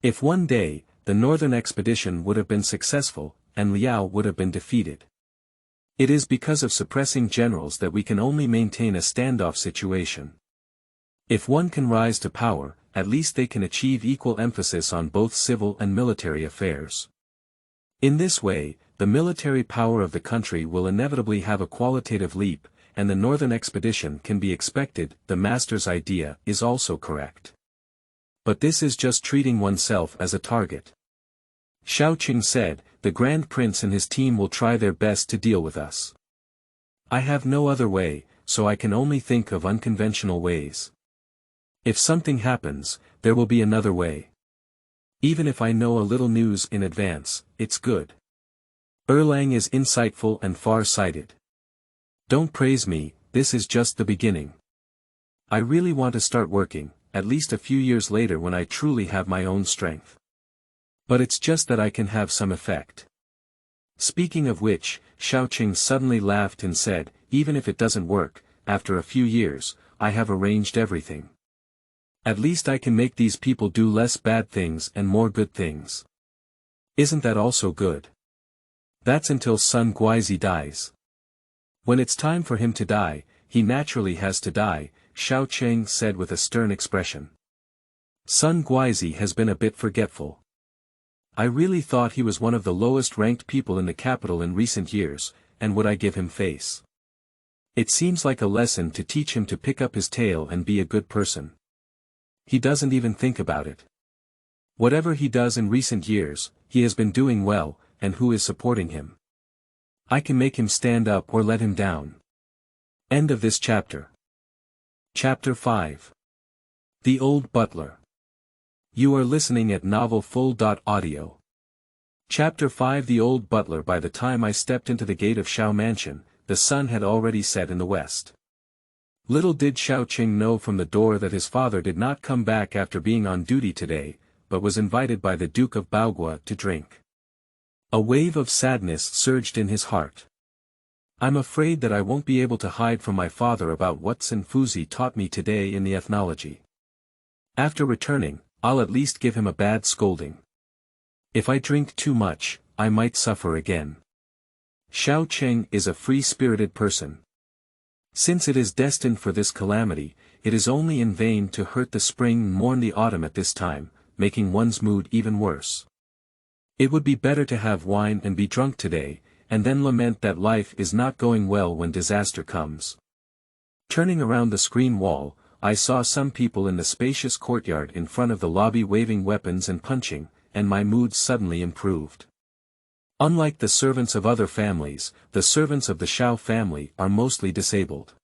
[SPEAKER 1] If one day, the northern expedition would have been successful, and Liao would have been defeated. It is because of suppressing generals that we can only maintain a standoff situation. If one can rise to power, at least they can achieve equal emphasis on both civil and military affairs. In this way, the military power of the country will inevitably have a qualitative leap, and the northern expedition can be expected. The master's idea is also correct. But this is just treating oneself as a target. Xiao Qing said, the Grand Prince and his team will try their best to deal with us. I have no other way, so I can only think of unconventional ways. If something happens, there will be another way. Even if I know a little news in advance, it's good. Erlang is insightful and far-sighted. Don't praise me, this is just the beginning. I really want to start working, at least a few years later when I truly have my own strength. But it's just that I can have some effect. Speaking of which, Xiao Qing suddenly laughed and said, even if it doesn't work, after a few years, I have arranged everything. At least I can make these people do less bad things and more good things. Isn't that also good? That's until Sun Guizi dies. When it's time for him to die, he naturally has to die, Xiao Qing said with a stern expression. Sun Guizi has been a bit forgetful. I really thought he was one of the lowest-ranked people in the capital in recent years, and would I give him face? It seems like a lesson to teach him to pick up his tail and be a good person. He doesn't even think about it. Whatever he does in recent years, he has been doing well, and who is supporting him? I can make him stand up or let him down. End of this chapter. Chapter 5. The Old Butler. You are listening at novelfull.audio. Chapter 5. The Old Butler. By the time I stepped into the gate of Xiao Mansion, the sun had already set in the west. Little did Xiao Qing know from the door that his father did not come back after being on duty today, but was invited by the Duke of Baogua to drink. A wave of sadness surged in his heart. I'm afraid that I won't be able to hide from my father about what Sanfuzi taught me today in the ethnology. After returning, I'll at least give him a bad scolding. If I drink too much, I might suffer again. Xiao Qing is a free-spirited person. Since it is destined for this calamity, it is only in vain to hurt the spring and mourn the autumn at this time, making one's mood even worse. It would be better to have wine and be drunk today, and then lament that life is not going well when disaster comes. Turning around the screen wall, I saw some people in the spacious courtyard in front of the lobby waving weapons and punching, and my mood suddenly improved. Unlike the servants of other families, the servants of the Xiao family are mostly disabled.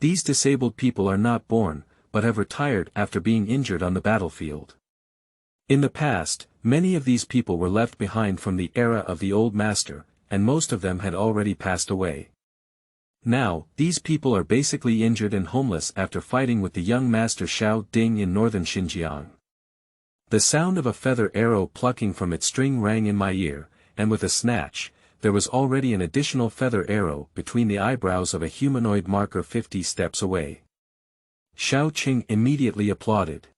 [SPEAKER 1] These disabled people are not born, but have retired after being injured on the battlefield. In the past, many of these people were left behind from the era of the old master, and most of them had already passed away. Now, these people are basically injured and homeless after fighting with the young master Xiao Ding in northern Xinjiang. The sound of a feather arrow plucking from its string rang in my ear, and with a snatch, there was already an additional feather arrow between the eyebrows of a humanoid marker 50 steps away. Xiao Qing immediately applauded.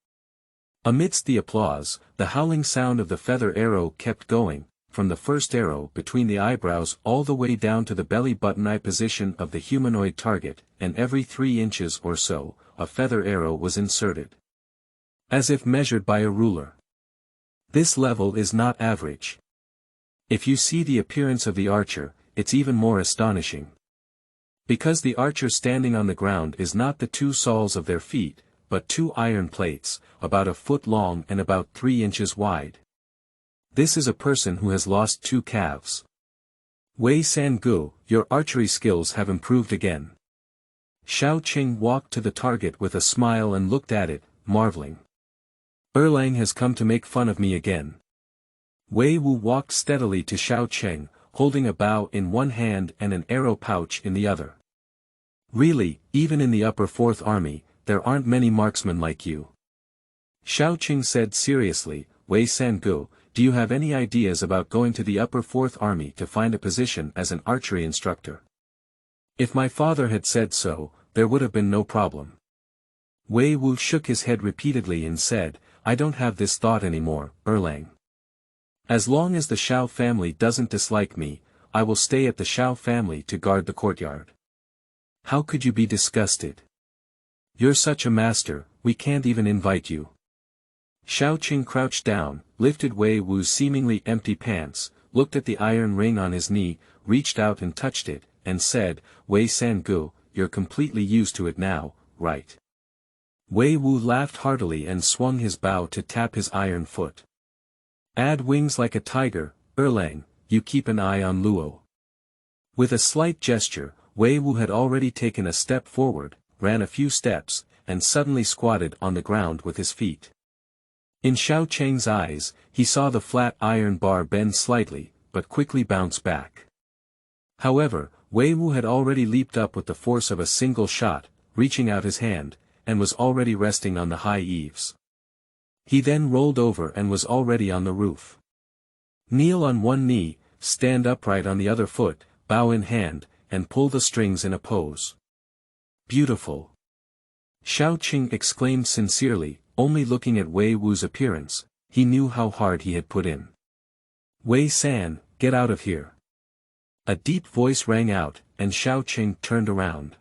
[SPEAKER 1] Amidst the applause, the howling sound of the feather arrow kept going, from the first arrow between the eyebrows all the way down to the belly button eye position of the humanoid target, and every 3 inches or so, a feather arrow was inserted. As if measured by a ruler. This level is not average. If you see the appearance of the archer, it's even more astonishing. Because the archer standing on the ground is not the 2 soles of their feet, but 2 iron plates, about a foot long and about 3 inches wide. This is a person who has lost 2 calves. Wei Sangu, your archery skills have improved again. Xiao Qing walked to the target with a smile and looked at it, marveling. Erlang has come to make fun of me again. Wei Wu walked steadily to Xiao Qing, holding a bow in one hand and an arrow pouch in the other. Really, even in the upper 4th Army, there aren't many marksmen like you. Xiao Qing said seriously, Wei Sangu, do you have any ideas about going to the upper 4th Army to find a position as an archery instructor? If my father had said so, there would have been no problem. Wei Wu shook his head repeatedly and said, I don't have this thought anymore, Erlang. As long as the Xiao family doesn't dislike me, I will stay at the Xiao family to guard the courtyard. How could you be disgusted? You're such a master, we can't even invite you. Xiao Qing crouched down, lifted Wei Wu's seemingly empty pants, looked at the iron ring on his knee, reached out and touched it, and said, Wei Sangu, you're completely used to it now, right? Wei Wu laughed heartily and swung his bow to tap his iron foot. Add wings like a tiger, Erlang, you keep an eye on Luo. With a slight gesture, Wei Wu had already taken a step forward, ran a few steps, and suddenly squatted on the ground with his feet. In Xiao Qing's eyes, he saw the flat iron bar bend slightly, but quickly bounce back. However, Wei Wu had already leaped up with the force of a single shot, reaching out his hand, and was already resting on the high eaves. He then rolled over and was already on the roof. Kneel on one knee, stand upright on the other foot, bow in hand, and pull the strings in a pose. Beautiful. Xiao Qing exclaimed sincerely, only looking at Wei Wu's appearance, he knew how hard he had put in. Wei San, get out of here. A deep voice rang out, and Xiao Qing turned around.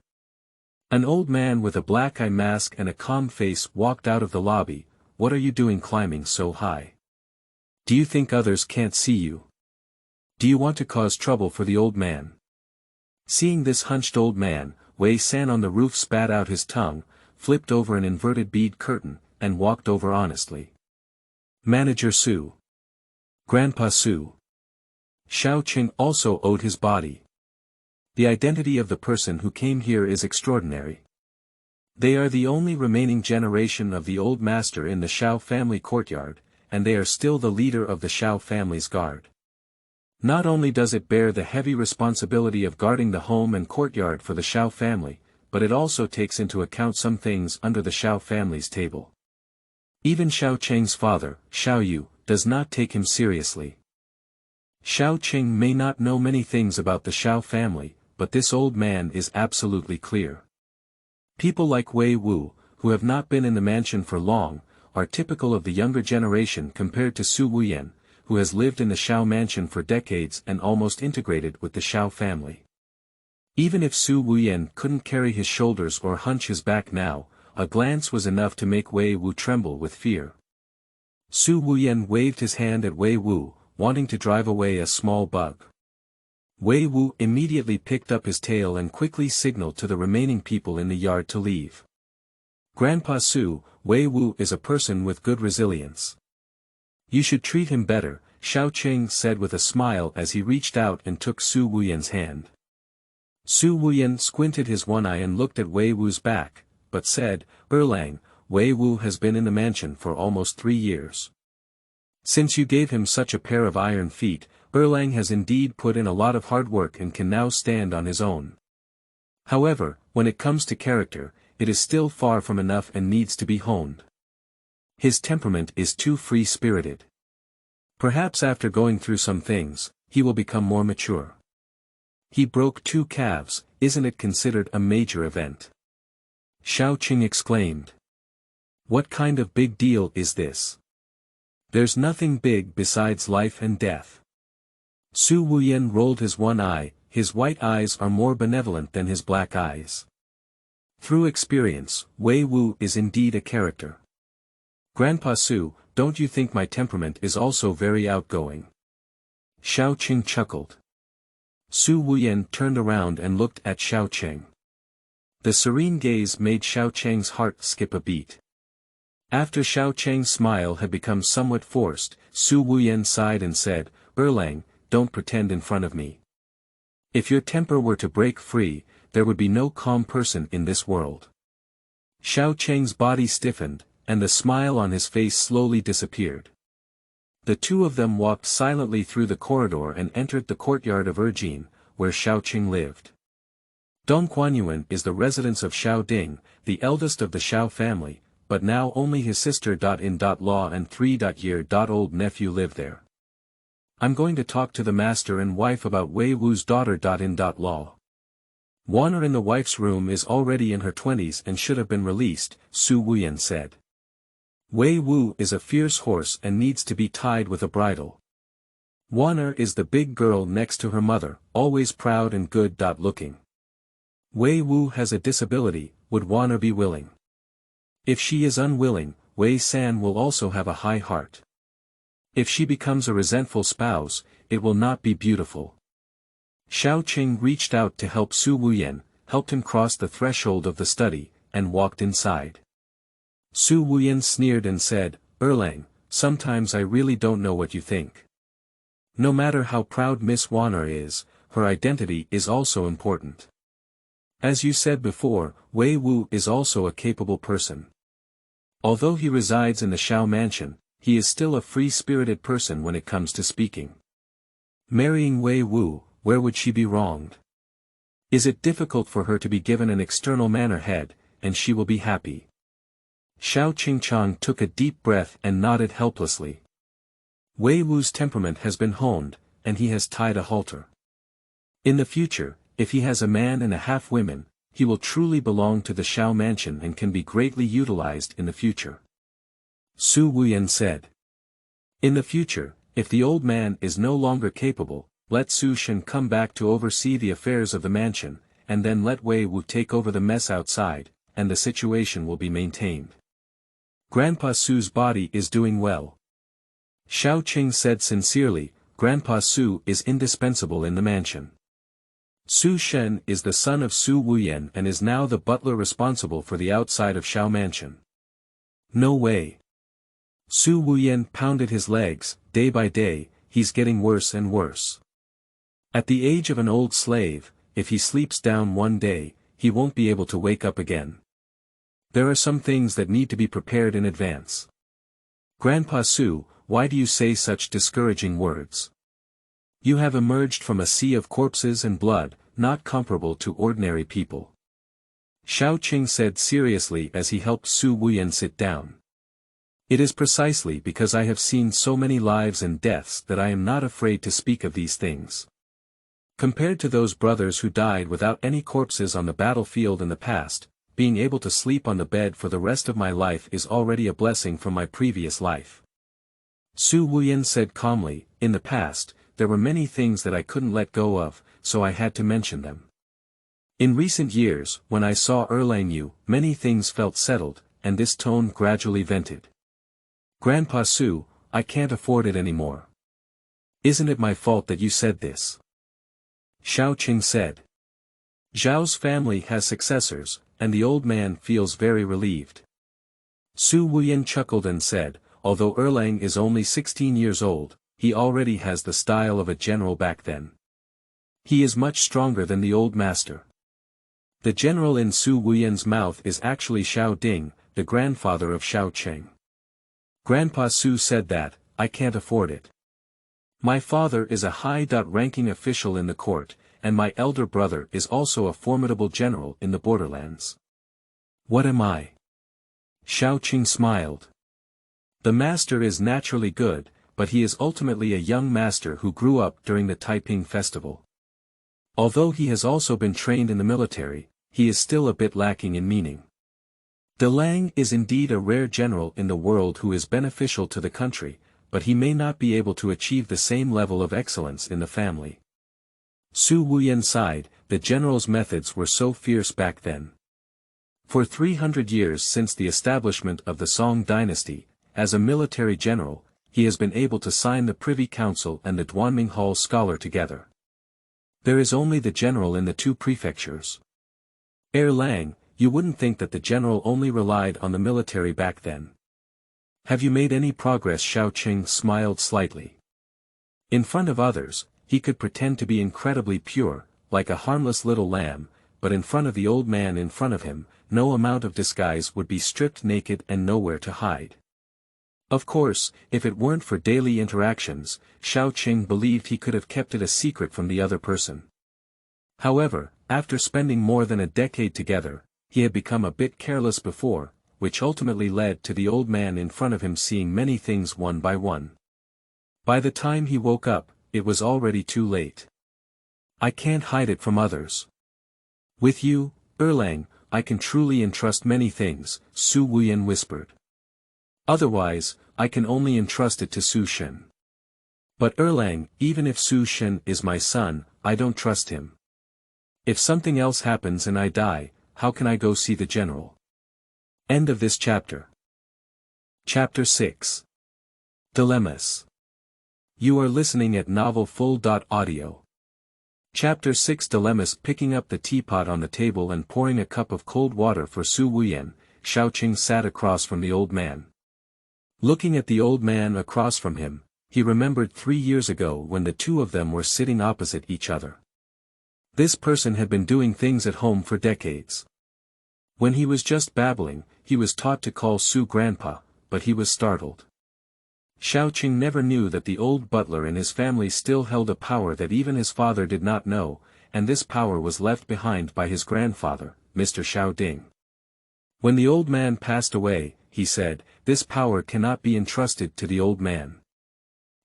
[SPEAKER 1] An old man with a black eye mask and a calm face walked out of the lobby. What are you doing climbing so high? Do you think others can't see you? Do you want to cause trouble for the old man? Seeing this hunched old man, Wei San on the roof spat out his tongue, flipped over an inverted bead curtain, and walked over honestly. Manager Su. Grandpa Su. Xiao Qing also owed his body. The identity of the person who came here is extraordinary. They are the only remaining generation of the old master in the Xiao family courtyard, and they are still the leader of the Xiao family's guard. Not only does it bear the heavy responsibility of guarding the home and courtyard for the Xiao family, but it also takes into account some things under the Xiao family's table. Even Xiao Qing's father, Xiao Yu, does not take him seriously. Xiao Qing may not know many things about the Xiao family, but this old man is absolutely clear. People like Wei Wu, who have not been in the mansion for long, are typical of the younger generation compared to Su Wuyan, who has lived in the Xiao mansion for decades and almost integrated with the Xiao family. Even if Su Wuyan couldn't carry his shoulders or hunch his back now, a glance was enough to make Wei Wu tremble with fear. Su Wuyan waved his hand at Wei Wu, wanting to drive away a small bug. Wei Wu immediately picked up his tail and quickly signaled to the remaining people in the yard to leave. Grandpa Su, Wei Wu is a person with good resilience. You should treat him better, Xiao Qing said with a smile as he reached out and took Su Wuyan's hand. Su Wuyan squinted his one eye and looked at Wei Wu's back, but said, Erlang, Wei Wu has been in the mansion for almost 3 years. Since you gave him such a pair of iron feet, Erlang has indeed put in a lot of hard work and can now stand on his own. However, when it comes to character, it is still far from enough and needs to be honed. His temperament is too free-spirited. Perhaps after going through some things, he will become more mature. He broke 2 calves, isn't it considered a major event? Xiao Qing exclaimed. What kind of big deal is this? There's nothing big besides life and death. Su Wuyan rolled his one eye, his white eyes are more benevolent than his black eyes. Through experience, Wei Wu is indeed a character. Grandpa Su, don't you think my temperament is also very outgoing? Xiao Qing chuckled. Su Wuyan turned around and looked at Xiao Qing. The serene gaze made Xiao Qing's heart skip a beat. After Xiao Qing's smile had become somewhat forced, Su Wuyan sighed and said, Erlang, don't pretend in front of me. If your temper were to break free, there would be no calm person in this world. Xiao Qing's body stiffened, and the smile on his face slowly disappeared. The two of them walked silently through the corridor and entered the courtyard of Erjin, where Xiao Qing lived. Dongquanyuan is the residence of Xiao Ding, the eldest of the Xiao family, but now only his sister.in.law and 3-year-old nephew live there. I'm going to talk to the master and wife about Wei Wu's daughter.in.law. Wanner in the wife's room is already in her 20s and should have been released, Su Wuyan said. Wei Wu is a fierce horse and needs to be tied with a bridle. Wanner is the big girl next to her mother, always proud and good-looking. Wei Wu has a disability, would Wanner be willing? If she is unwilling, Wei San will also have a high heart. If she becomes a resentful spouse, it will not be beautiful. Xiao Qing reached out to help Su Wuyan, helped him cross the threshold of the study, and walked inside. Su Wuyan sneered and said, Erlang, sometimes I really don't know what you think. No matter how proud Miss Wanner is, her identity is also important. As you said before, Wei Wu is also a capable person. Although he resides in the Xiao mansion, he is still a free-spirited person when it comes to speaking. Marrying Wei Wu, where would she be wronged? Is it difficult for her to be given an external manor head, and she will be happy? Xiao Qingchang took a deep breath and nodded helplessly. Wei Wu's temperament has been honed, and he has tied a halter. In the future, if he has a man and a half women, he will truly belong to the Xiao mansion and can be greatly utilized in the future. Su Wuyan said. In the future, if the old man is no longer capable, let Su Shen come back to oversee the affairs of the mansion, and then let Wei Wu take over the mess outside, and the situation will be maintained. Grandpa Su's body is doing well. Xiao Qing said sincerely, Grandpa Su is indispensable in the mansion. Su Shen is the son of Su Wuyan and is now the butler responsible for the outside of Xiao mansion. No way. Su Wuyan pounded his legs, day by day, he's getting worse and worse. At the age of an old slave, if he sleeps down one day, he won't be able to wake up again. There are some things that need to be prepared in advance. Grandpa Su, why do you say such discouraging words? You have emerged from a sea of corpses and blood, not comparable to ordinary people. Xiao Qing said seriously as he helped Su Wuyan sit down. It is precisely because I have seen so many lives and deaths that I am not afraid to speak of these things. Compared to those brothers who died without any corpses on the battlefield in the past, being able to sleep on the bed for the rest of my life is already a blessing from my previous life. Su Wuyan said calmly, in the past, there were many things that I couldn't let go of, so I had to mention them. In recent years, when I saw Erlang Yu, many things felt settled, and this tone gradually vented. Grandpa Su, I can't afford it anymore. Isn't it my fault that you said this? Xiao Qing said. Zhao's family has successors, and the old man feels very relieved. Su Wuyan chuckled and said, although Erlang is only 16 years old, he already has the style of a general back then. He is much stronger than the old master. The general in Su Wuyan's mouth is actually Xiao Ding, the grandfather of Xiao Qing. Grandpa Su said that, I can't afford it. My father is a high-ranking official in the court, and my elder brother is also a formidable general in the borderlands. What am I? Xiao Qing smiled. The master is naturally good, but he is ultimately a young master who grew up during the Taiping festival. Although he has also been trained in the military, he is still a bit lacking in meaning. De Lang is indeed a rare general in the world who is beneficial to the country, but he may not be able to achieve the same level of excellence in the family. Su Wuyan sighed, the general's methods were so fierce back then. For 300 years since the establishment of the Song dynasty, as a military general, he has been able to sign the Privy Council and the Duanming Hall scholar together. There is only the general in the two prefectures. Lang, you wouldn't think that the general only relied on the military back then. Have you made any progress? Xiao Qing smiled slightly. In front of others, he could pretend to be incredibly pure, like a harmless little lamb, but in front of the old man in front of him, no amount of disguise would be stripped naked and nowhere to hide. Of course, if it weren't for daily interactions, Xiao Qing believed he could have kept it a secret from the other person. However, after spending more than a decade together, he had become a bit careless before, which ultimately led to the old man in front of him seeing many things one by one. By the time he woke up, it was already too late. I can't hide it from others. With you, Erlang, I can truly entrust many things, Su Wuyan whispered. Otherwise, I can only entrust it to Su Shen. But Erlang, even if Su Shen is my son, I don't trust him. If something else happens and I die, how can I go see the general? End of this chapter. Chapter 6. Dilemmas. You are listening at novelfull.audio. Chapter 6 Dilemmas. Picking up the teapot on the table and pouring a cup of cold water for Su Wuyan, Xiao Qing sat across from the old man. Looking at the old man across from him, he remembered 3 years ago when the two of them were sitting opposite each other. This person had been doing things at home for decades. When he was just babbling, he was taught to call Su grandpa, but he was startled. Xiao Qing never knew that the old butler in his family still held a power that even his father did not know, and this power was left behind by his grandfather, Mr. Xiao Ding. When the old man passed away, he said, this power cannot be entrusted to the old man.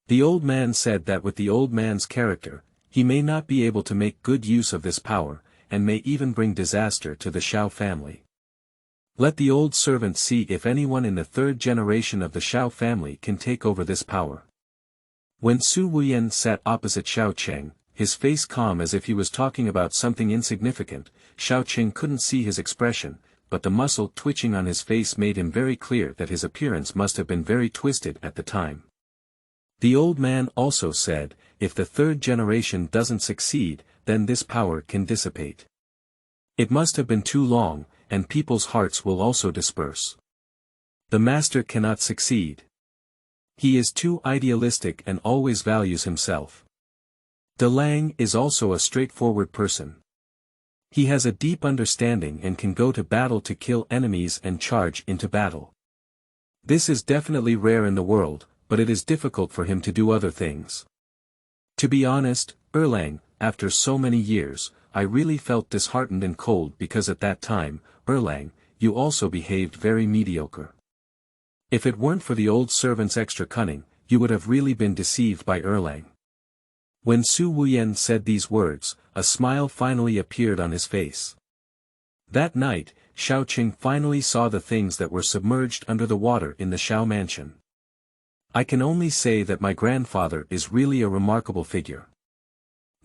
[SPEAKER 1] The old man said that with the old man's character, he may not be able to make good use of this power, and may even bring disaster to the Xiao family. Let the old servant see if anyone in the third generation of the Xiao family can take over this power. When Su Wuyan sat opposite Xiao Qing, his face calm as if he was talking about something insignificant, Xiao Qing couldn't see his expression, but the muscle twitching on his face made him very clear that his appearance must have been very twisted at the time. The old man also said, if the third generation doesn't succeed, then this power can dissipate. It must have been too long, and people's hearts will also disperse. The master cannot succeed. He is too idealistic and always values himself. De Lang is also a straightforward person. He has a deep understanding and can go to battle to kill enemies and charge into battle. This is definitely rare in the world, but it is difficult for him to do other things. To be honest, Erlang, after so many years, I really felt disheartened and cold because at that time, Erlang, you also behaved very mediocre. If it weren't for the old servant's extra cunning, you would have really been deceived by Erlang. When Su Wuyan said these words, a smile finally appeared on his face. That night, Xiao Qing finally saw the things that were submerged under the water in the Xiao mansion. I can only say that my grandfather is really a remarkable figure.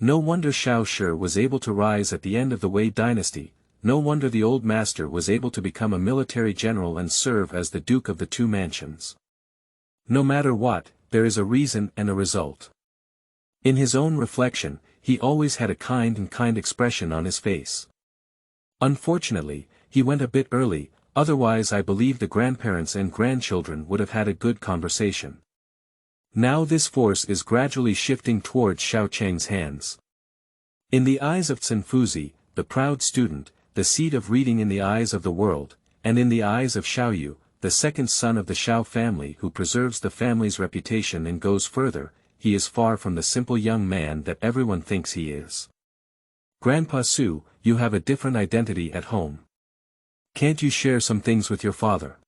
[SPEAKER 1] No wonder Xiao Shi was able to rise at the end of the Wei dynasty, no wonder the old master was able to become a military general and serve as the duke of the two mansions. No matter what, there is a reason and a result. In his own reflection, he always had a kind expression on his face. Unfortunately, he went a bit early, otherwise I believe the grandparents and grandchildren would have had a good conversation. Now this force is gradually shifting towards Xiao Cheng's hands. In the eyes of Tsinfuzi, the proud student, the seed of reading in the eyes of the world, and in the eyes of Xiaoyu, the second son of the Xiao family who preserves the family's reputation and goes further, he is far from the simple young man that everyone thinks he is. Grandpa Su, you have a different identity at home. Can't you share some things with your father?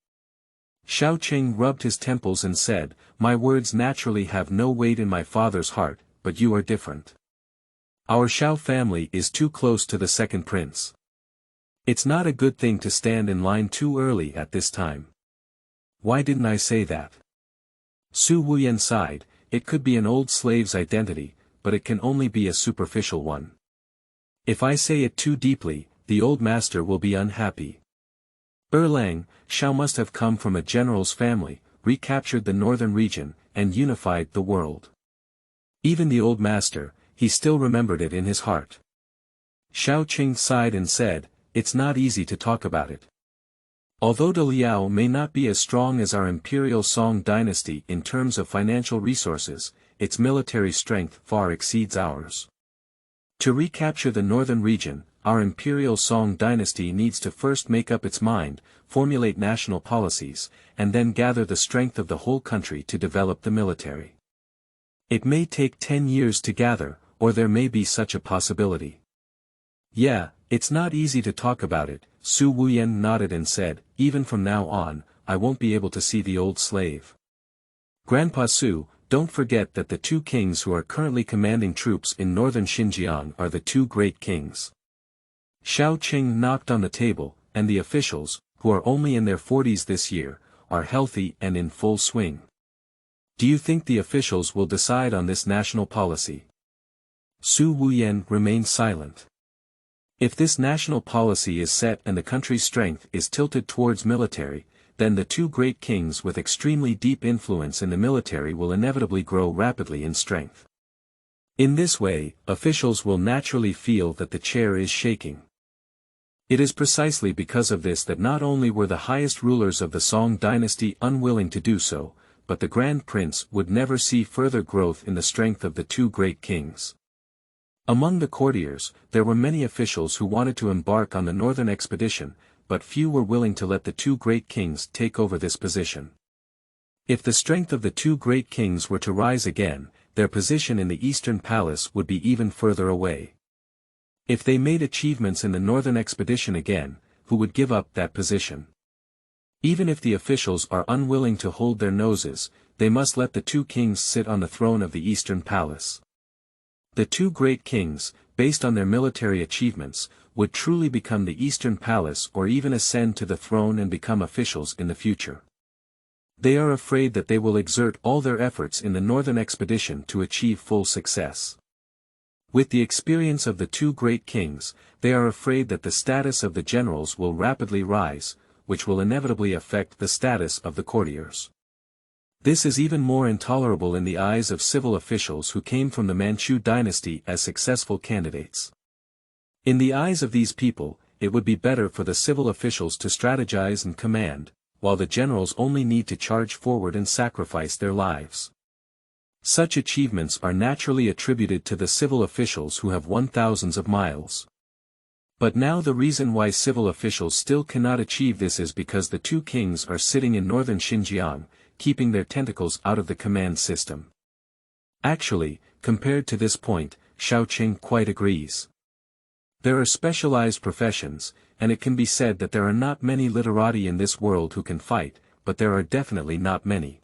[SPEAKER 1] Xiao Qing rubbed his temples and said, my words naturally have no weight in my father's heart, but you are different. Our Xiao family is too close to the second prince. It's not a good thing to stand in line too early at this time. Why didn't I say that? Su Wuyan sighed, it could be an old slave's identity, but it can only be a superficial one. If I say it too deeply, the old master will be unhappy. Erlang, Xiao must have come from a general's family, recaptured the northern region, and unified the world. Even the old master, he still remembered it in his heart. Xiao Qing sighed and said, it's not easy to talk about it. Although the Liao may not be as strong as our imperial Song dynasty in terms of financial resources, its military strength far exceeds ours. To recapture the northern region, our imperial Song dynasty needs to first make up its mind, formulate national policies, and then gather the strength of the whole country to develop the military. It may take 10 years to gather, or there may be such a possibility. Yeah, it's not easy to talk about it, Su Wuyan nodded and said, even from now on, I won't be able to see the old slave. Grandpa Su, don't forget that the two kings who are currently commanding troops in northern Xinjiang are the two great kings. Xiao Qing knocked on the table, and the officials, who are only in their 40s this year, are healthy and in full swing. Do you think the officials will decide on this national policy? Su Wuyan remained silent. If this national policy is set and the country's strength is tilted towards military, then the two great kings with extremely deep influence in the military will inevitably grow rapidly in strength. In this way, officials will naturally feel that the chair is shaking. It is precisely because of this that not only were the highest rulers of the Song dynasty unwilling to do so, but the Grand Prince would never see further growth in the strength of the two great kings. Among the courtiers, there were many officials who wanted to embark on the northern expedition, but few were willing to let the two great kings take over this position. If the strength of the two great kings were to rise again, their position in the eastern palace would be even further away. If they made achievements in the northern expedition again, who would give up that position? Even if the officials are unwilling to hold their noses, they must let the two kings sit on the throne of the eastern palace. The two great kings, based on their military achievements, would truly become the Eastern Palace or even ascend to the throne and become officials in the future. They are afraid that they will exert all their efforts in the northern expedition to achieve full success. With the experience of the two great kings, they are afraid that the status of the generals will rapidly rise, which will inevitably affect the status of the courtiers. This is even more intolerable in the eyes of civil officials who came from the Manchu dynasty as successful candidates. In the eyes of these people, it would be better for the civil officials to strategize and command, while the generals only need to charge forward and sacrifice their lives. Such achievements are naturally attributed to the civil officials who have won thousands of miles. But now the reason why civil officials still cannot achieve this is because the two kings are sitting in northern Xinjiang, keeping their tentacles out of the command system. Actually, compared to this point, Xiao Qing quite agrees. There are specialized professions, and it can be said that there are not many literati in this world who can fight, but there are definitely not many.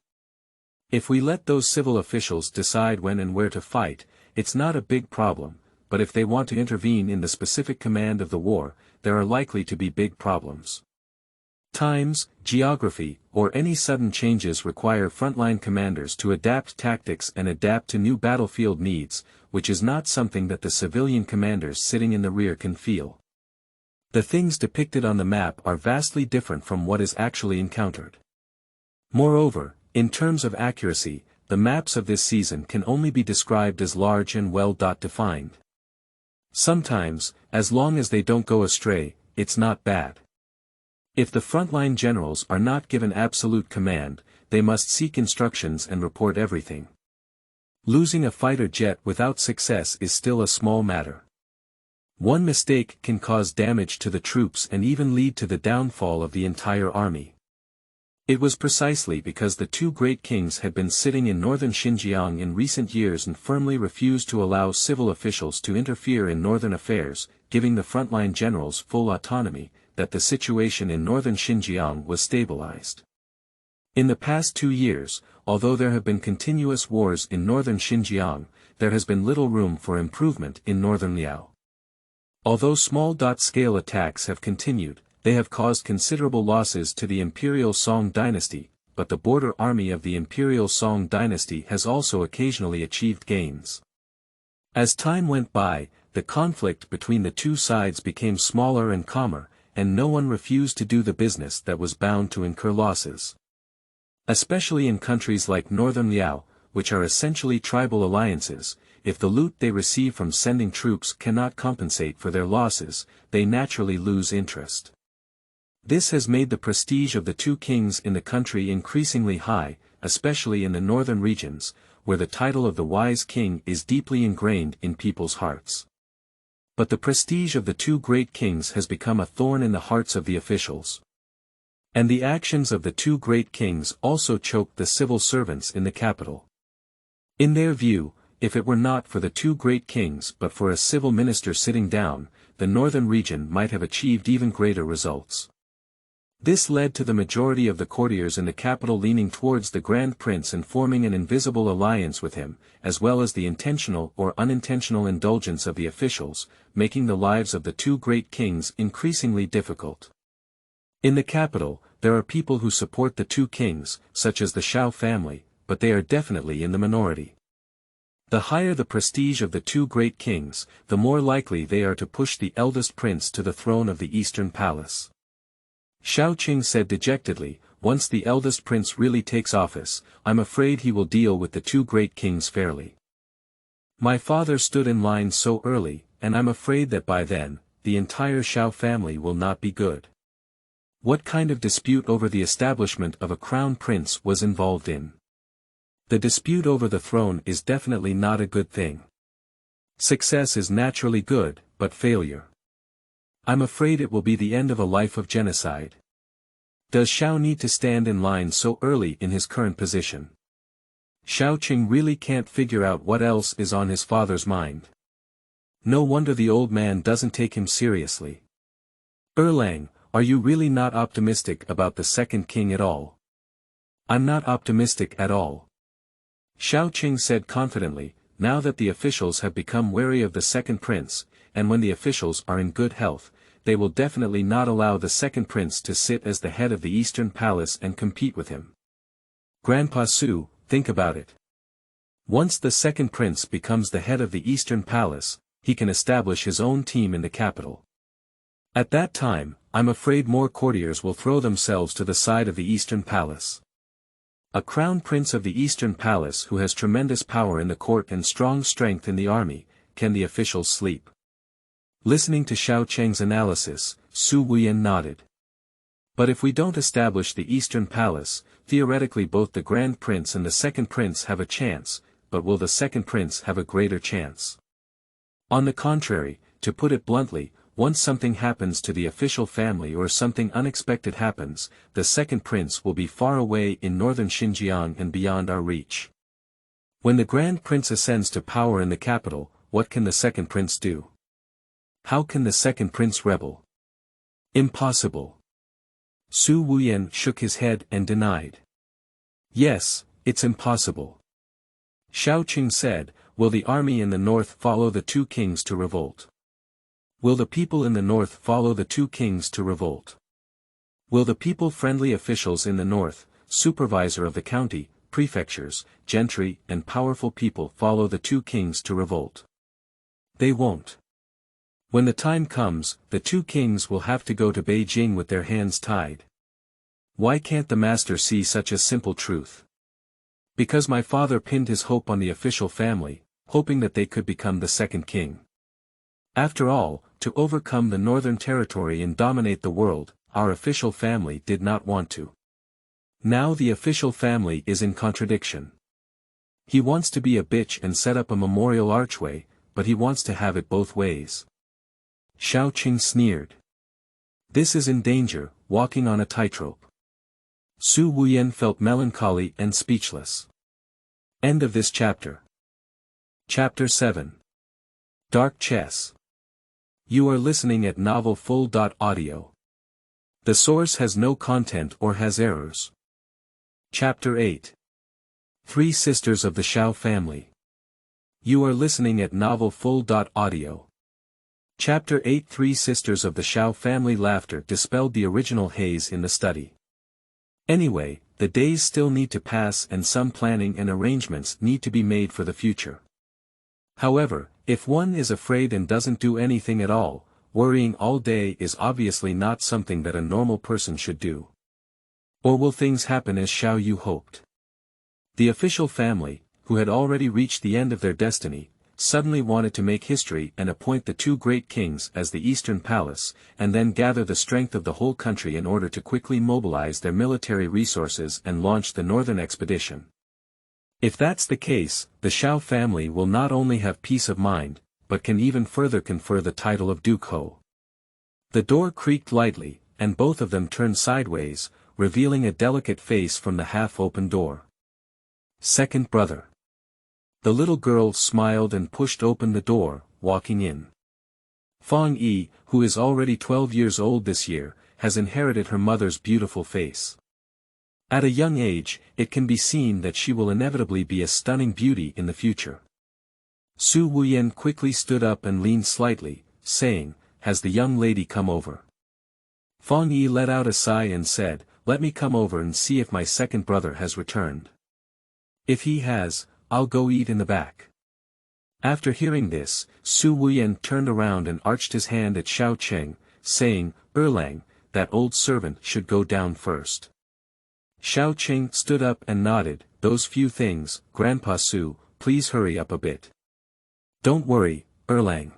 [SPEAKER 1] If we let those civil officials decide when and where to fight, it's not a big problem, but if they want to intervene in the specific command of the war, there are likely to be big problems. Times, geography, or any sudden changes require frontline commanders to adapt tactics and adapt to new battlefield needs, which is not something that the civilian commanders sitting in the rear can feel. The things depicted on the map are vastly different from what is actually encountered. Moreover, in terms of accuracy, the maps of this season can only be described as large and well-defined. Sometimes, as long as they don't go astray, it's not bad. If the frontline generals are not given absolute command, they must seek instructions and report everything. Losing a fighter jet without success is still a small matter. One mistake can cause damage to the troops and even lead to the downfall of the entire army. It was precisely because the two great kings had been sitting in northern Xinjiang in recent years and firmly refused to allow civil officials to interfere in northern affairs, giving the frontline generals full autonomy, that the situation in northern Xinjiang was stabilized. In the past 2 years, although there have been continuous wars in northern Xinjiang, there has been little room for improvement in northern Liao. Although small-scale attacks have continued, they have caused considerable losses to the Imperial Song dynasty, but the border army of the Imperial Song dynasty has also occasionally achieved gains. As time went by, the conflict between the two sides became smaller and calmer, and no one refused to do the business that was bound to incur losses. Especially in countries like northern Liao, which are essentially tribal alliances, if the loot they receive from sending troops cannot compensate for their losses, they naturally lose interest. This has made the prestige of the two kings in the country increasingly high, especially in the northern regions, where the title of the wise king is deeply ingrained in people's hearts. But the prestige of the two great kings has become a thorn in the hearts of the officials. And the actions of the two great kings also choked the civil servants in the capital. In their view, if it were not for the two great kings but for a civil minister sitting down, the northern region might have achieved even greater results. This led to the majority of the courtiers in the capital leaning towards the Grand Prince and forming an invisible alliance with him, as well as the intentional or unintentional indulgence of the officials, making the lives of the two great kings increasingly difficult. In the capital, there are people who support the two kings, such as the Xiao family, but they are definitely in the minority. The higher the prestige of the two great kings, the more likely they are to push the eldest prince to the throne of the Eastern Palace. Xiao Qing said dejectedly, once the eldest prince really takes office, I'm afraid he will deal with the two great kings fairly. My father stood in line so early, and I'm afraid that by then, the entire Xiao family will not be good. What kind of dispute over the establishment of a crown prince was involved in? The dispute over the throne is definitely not a good thing. Success is naturally good, but failure. I'm afraid it will be the end of a life of genocide. Does Xiao need to stand in line so early in his current position? Xiao Qing really can't figure out what else is on his father's mind. No wonder the old man doesn't take him seriously. Erlang, are you really not optimistic about the second king at all? I'm not optimistic at all. Xiao Qing said confidently, now that the officials have become wary of the second prince, and when the officials are in good health, they will definitely not allow the second prince to sit as the head of the Eastern Palace and compete with him. Grandpa Su, think about it. Once the second prince becomes the head of the Eastern Palace, he can establish his own team in the capital. At that time, I'm afraid more courtiers will throw themselves to the side of the Eastern Palace. A crown prince of the Eastern Palace who has tremendous power in the court and strong strength in the army, can the officials sleep? Listening to Xiao Cheng's analysis, Su Wuyan nodded. But if we don't establish the Eastern Palace, theoretically both the Grand Prince and the Second Prince have a chance, but will the Second Prince have a greater chance? On the contrary, to put it bluntly, once something happens to the official family or something unexpected happens, the Second Prince will be far away in northern Xinjiang and beyond our reach. When the Grand Prince ascends to power in the capital, what can the Second Prince do? How can the Second Prince rebel? Impossible. Su Wuyan shook his head and denied. Yes, it's impossible. Xiao Qing said, will the army in the north follow the two kings to revolt? Will the people in the north follow the two kings to revolt? Will the people-friendly officials in the north, supervisor of the county, prefectures, gentry and powerful people follow the two kings to revolt? They won't. When the time comes, the two kings will have to go to Beijing with their hands tied. Why can't the master see such a simple truth? Because my father pinned his hope on the official family, hoping that they could become the second king. After all, to overcome the northern territory and dominate the world, our official family did not want to. Now the official family is in contradiction. He wants to be a bitch and set up a memorial archway, but he wants to have it both ways. Xiao Qing sneered. This is in danger, walking on a tightrope. Su Wuyan felt melancholy and speechless. End of this chapter. Chapter 7. Dark Chess. You are listening at Novel Full. Audio. The source has no content or has errors. Chapter 8. Three Sisters of the Xiao Family. You are listening at Novel Full. Audio. Chapter 8. Three Sisters of the Xiao Family. Laughter dispelled the original haze in the study. Anyway, the days still need to pass and some planning and arrangements need to be made for the future. However, if one is afraid and doesn't do anything at all, worrying all day is obviously not something that a normal person should do. Or will things happen as Xiao Yu hoped? The official family, who had already reached the end of their destiny, suddenly wanted to make history and appoint the two great kings as the Eastern Palace, and then gather the strength of the whole country in order to quickly mobilize their military resources and launch the northern expedition. If that's the case, the Xiao family will not only have peace of mind, but can even further confer the title of Duke Ho. The door creaked lightly, and both of them turned sideways, revealing a delicate face from the half-open door. Second brother. The little girl smiled and pushed open the door, walking in. Fang Yi, who is already 12 years old this year, has inherited her mother's beautiful face. At a young age, it can be seen that she will inevitably be a stunning beauty in the future. Su Wuyan quickly stood up and leaned slightly, saying, "Has the young lady come over?" Fang Yi let out a sigh and said, "Let me come over and see if my second brother has returned. If he has, I'll go eat in the back." After hearing this, Su Wuyan turned around and arched his hand at Xiao Cheng, saying, "Erlang, that old servant should go down first." Xiao Cheng stood up and nodded, "Those few things, Grandpa Su, please hurry up a bit." "Don't worry, Erlang.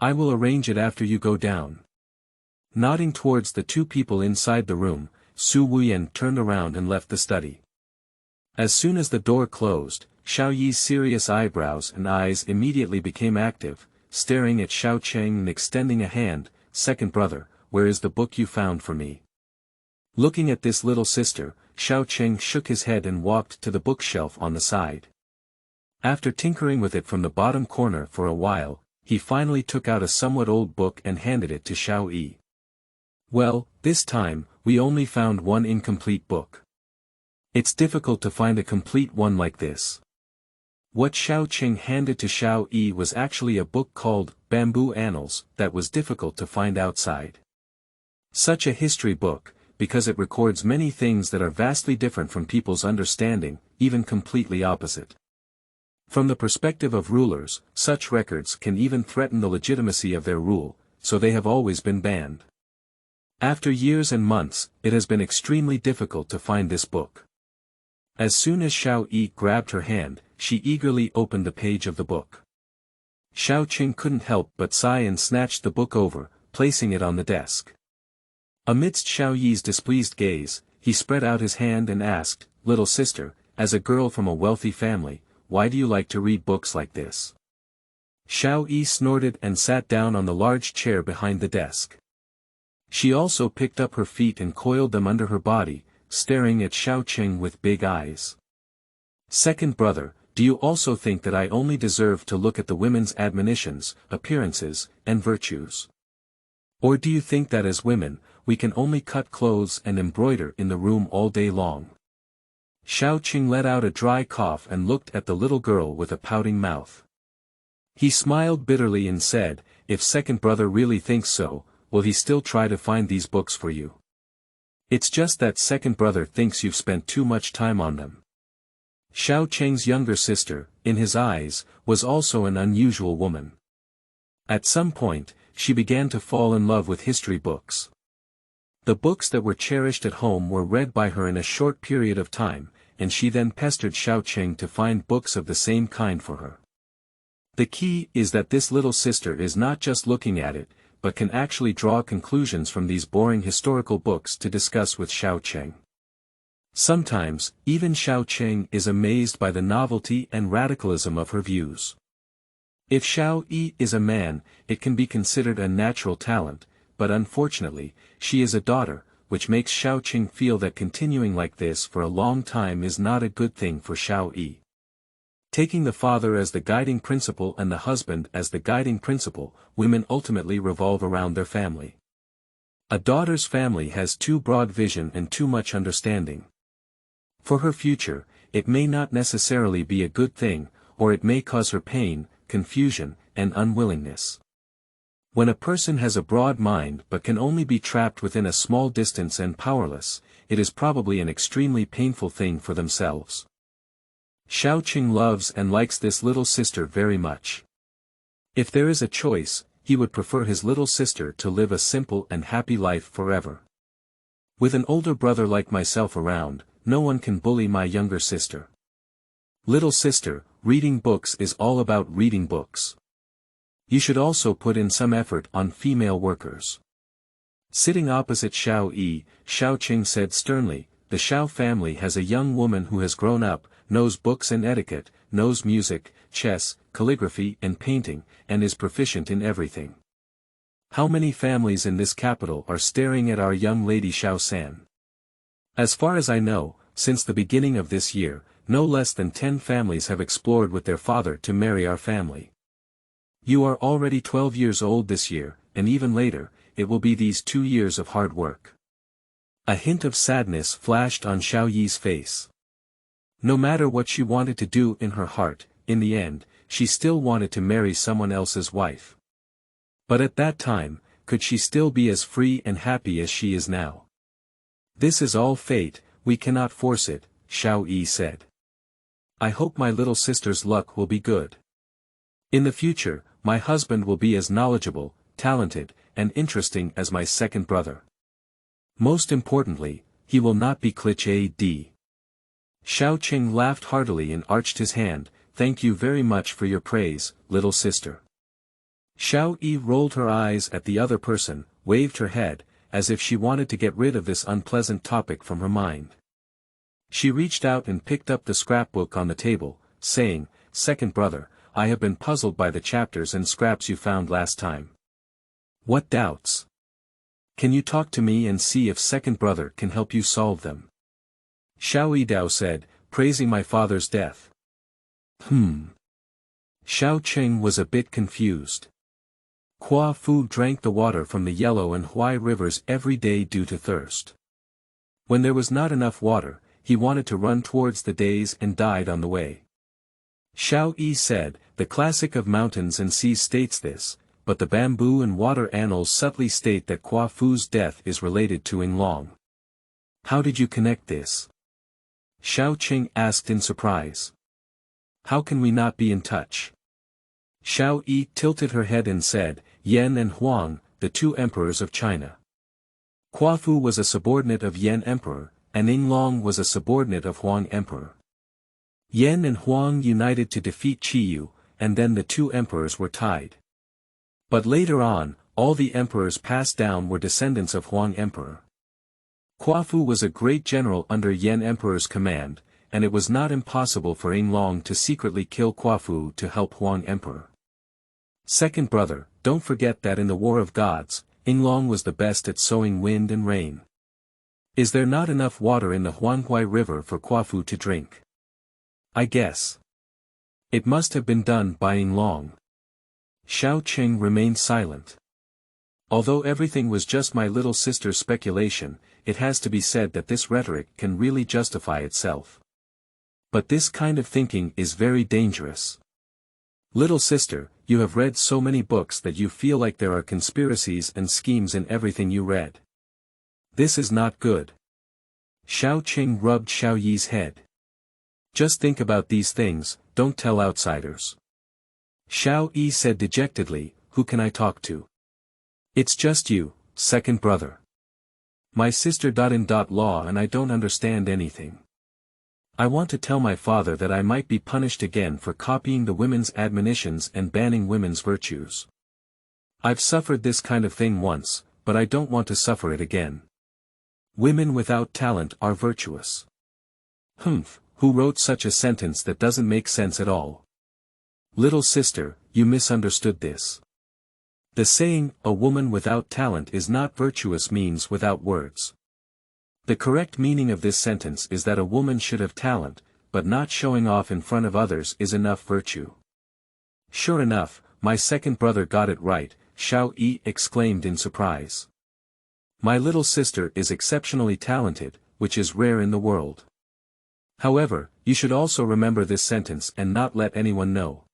[SPEAKER 1] I will arrange it after you go down." Nodding towards the two people inside the room, Su Wuyan turned around and left the study. As soon as the door closed, Xiao Yi's serious eyebrows and eyes immediately became active, staring at Xiao Cheng and extending a hand, "Second brother, where is the book you found for me?" Looking at this little sister, Xiao Cheng shook his head and walked to the bookshelf on the side. After tinkering with it from the bottom corner for a while, he finally took out a somewhat old book and handed it to Xiao Yi. "Well, this time, we only found one incomplete book. It's difficult to find a complete one like this." What Xiao Cheng handed to Xiao Yi was actually a book called Bamboo Annals that was difficult to find outside. Such a history book, because it records many things that are vastly different from people's understanding, even completely opposite. From the perspective of rulers, such records can even threaten the legitimacy of their rule, so they have always been banned. After years and months, it has been extremely difficult to find this book. As soon as Xiao Yi grabbed her hand, she eagerly opened the page of the book. Xiao Cheng couldn't help but sigh and snatched the book over, placing it on the desk. Amidst Xiao Yi's displeased gaze, he spread out his hand and asked, "Little sister, as a girl from a wealthy family, why do you like to read books like this?" Xiao Yi snorted and sat down on the large chair behind the desk. She also picked up her feet and coiled them under her body, staring at Xiao Cheng with big eyes. "Second brother, do you also think that I only deserve to look at the women's admonitions, appearances, and virtues? Or do you think that as women, we can only cut clothes and embroider in the room all day long?" Xiao Cheng let out a dry cough and looked at the little girl with a pouting mouth. He smiled bitterly and said, "If second brother really thinks so, will he still try to find these books for you? It's just that second brother thinks you've spent too much time on them." Xiao Cheng's younger sister, in his eyes, was also an unusual woman. At some point, she began to fall in love with history books. The books that were cherished at home were read by her in a short period of time, and she then pestered Xiao Cheng to find books of the same kind for her. The key is that this little sister is not just looking at it, but can actually draw conclusions from these boring historical books to discuss with Xiao Cheng. Sometimes, even Xiao Cheng is amazed by the novelty and radicalism of her views. If Xiao Yi is a man, it can be considered a natural talent, but unfortunately, she is a daughter, which makes Xiao Qing feel that continuing like this for a long time is not a good thing for Xiao Yi. Taking the father as the guiding principle and the husband as the guiding principle, women ultimately revolve around their family. A daughter's family has too broad vision and too much understanding. For her future, it may not necessarily be a good thing, or it may cause her pain, confusion, and unwillingness. When a person has a broad mind but can only be trapped within a small distance and powerless, it is probably an extremely painful thing for themselves. Xiao Qing loves and likes this little sister very much. If there is a choice, he would prefer his little sister to live a simple and happy life forever. With an older brother like myself around, no one can bully my younger sister. Little sister, reading books is all about reading books. You should also put in some effort on female workers. Sitting opposite Xiao Yi, Xiao Qing said sternly, the Xiao family has a young woman who has grown up, knows books and etiquette, knows music, chess, calligraphy and painting, and is proficient in everything. How many families in this capital are staring at our young lady Xiao-san? As far as I know, since the beginning of this year, no less than 10 families have explored with their father to marry our family. You are already 12 years old this year, and even later, it will be these 2 years of hard work. A hint of sadness flashed on Xiao Yi's face. No matter what she wanted to do in her heart, in the end, she still wanted to marry someone else's wife. But at that time, could she still be as free and happy as she is now? This is all fate, we cannot force it, Xiao Yi said. I hope my little sister's luck will be good. In the future, my husband will be as knowledgeable, talented, and interesting as my second brother. Most importantly, he will not be cliché. Xiao Qing laughed heartily and arched his hand, thank you very much for your praise, little sister. Xiao Yi rolled her eyes at the other person, waved her head, as if she wanted to get rid of this unpleasant topic from her mind. She reached out and picked up the scrapbook on the table, saying, second brother, I have been puzzled by the chapters and scraps you found last time. What doubts? Can you talk to me and see if second brother can help you solve them? Xiao Yidao said, praising my father's death. Xiao Qing was a bit confused. Kua Fu drank the water from the Yellow and Huai rivers every day due to thirst. When there was not enough water, he wanted to run towards the days and died on the way. Xiao Yi said, the classic of mountains and seas states this, but the bamboo and water annals subtly state that Kua Fu's death is related to Yinglong. How did you connect this? Xiao Qing asked in surprise. How can we not be in touch? Xiao Yi tilted her head and said, Yan and Huang, the 2 emperors of China. Kua Fu was a subordinate of Yan Emperor, and Yinglong was a subordinate of Huang Emperor. Yan and Huang united to defeat Qiyu, and then the 2 emperors were tied. But later on, all the emperors passed down were descendants of Huang Emperor. Kua Fu was a great general under Yan Emperor's command, and it was not impossible for Yinglong to secretly kill Kua Fu to help Huang Emperor. Second brother, don't forget that in the War of Gods, Yinglong was the best at sowing wind and rain. Is there not enough water in the Huanghuai River for Kua Fu to drink? I guess. It must have been done by Yinglong. Xiao Qing remained silent. Although everything was just my little sister's speculation, it has to be said that this rhetoric can really justify itself. But this kind of thinking is very dangerous. Little sister, you have read so many books that you feel like there are conspiracies and schemes in everything you read. This is not good. Xiao Qing rubbed Xiao Yi's head. Just think about these things, don't tell outsiders. Xiao Yi said dejectedly, who can I talk to? It's just you, second brother. My sister .in.law and I don't understand anything. I want to tell my father that I might be punished again for copying the women's admonitions and banning women's virtues. I've suffered this kind of thing once, but I don't want to suffer it again. Women without talent are virtuous. Who wrote such a sentence that doesn't make sense at all? Little sister, you misunderstood this. The saying, a woman without talent is not virtuous means without words. The correct meaning of this sentence is that a woman should have talent, but not showing off in front of others is enough virtue. Sure enough, my second brother got it right, Xiao exclaimed in surprise. My little sister is exceptionally talented, which is rare in the world. However, you should also remember this sentence and not let anyone know.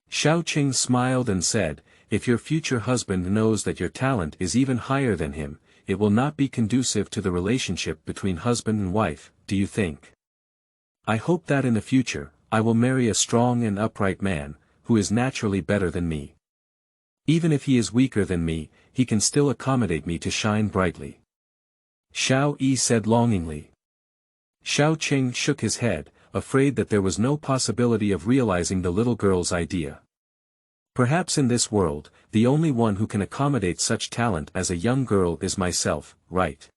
[SPEAKER 1] Xiao Qing smiled and said, if your future husband knows that your talent is even higher than him, it will not be conducive to the relationship between husband and wife, do you think? I hope that in the future, I will marry a strong and upright man, who is naturally better than me. Even if he is weaker than me, he can still accommodate me to shine brightly. Xiao said longingly. Xiao Qing shook his head, afraid that there was no possibility of realizing the little girl's idea. Perhaps in this world, the only one who can accommodate such talent as a young girl is myself, right?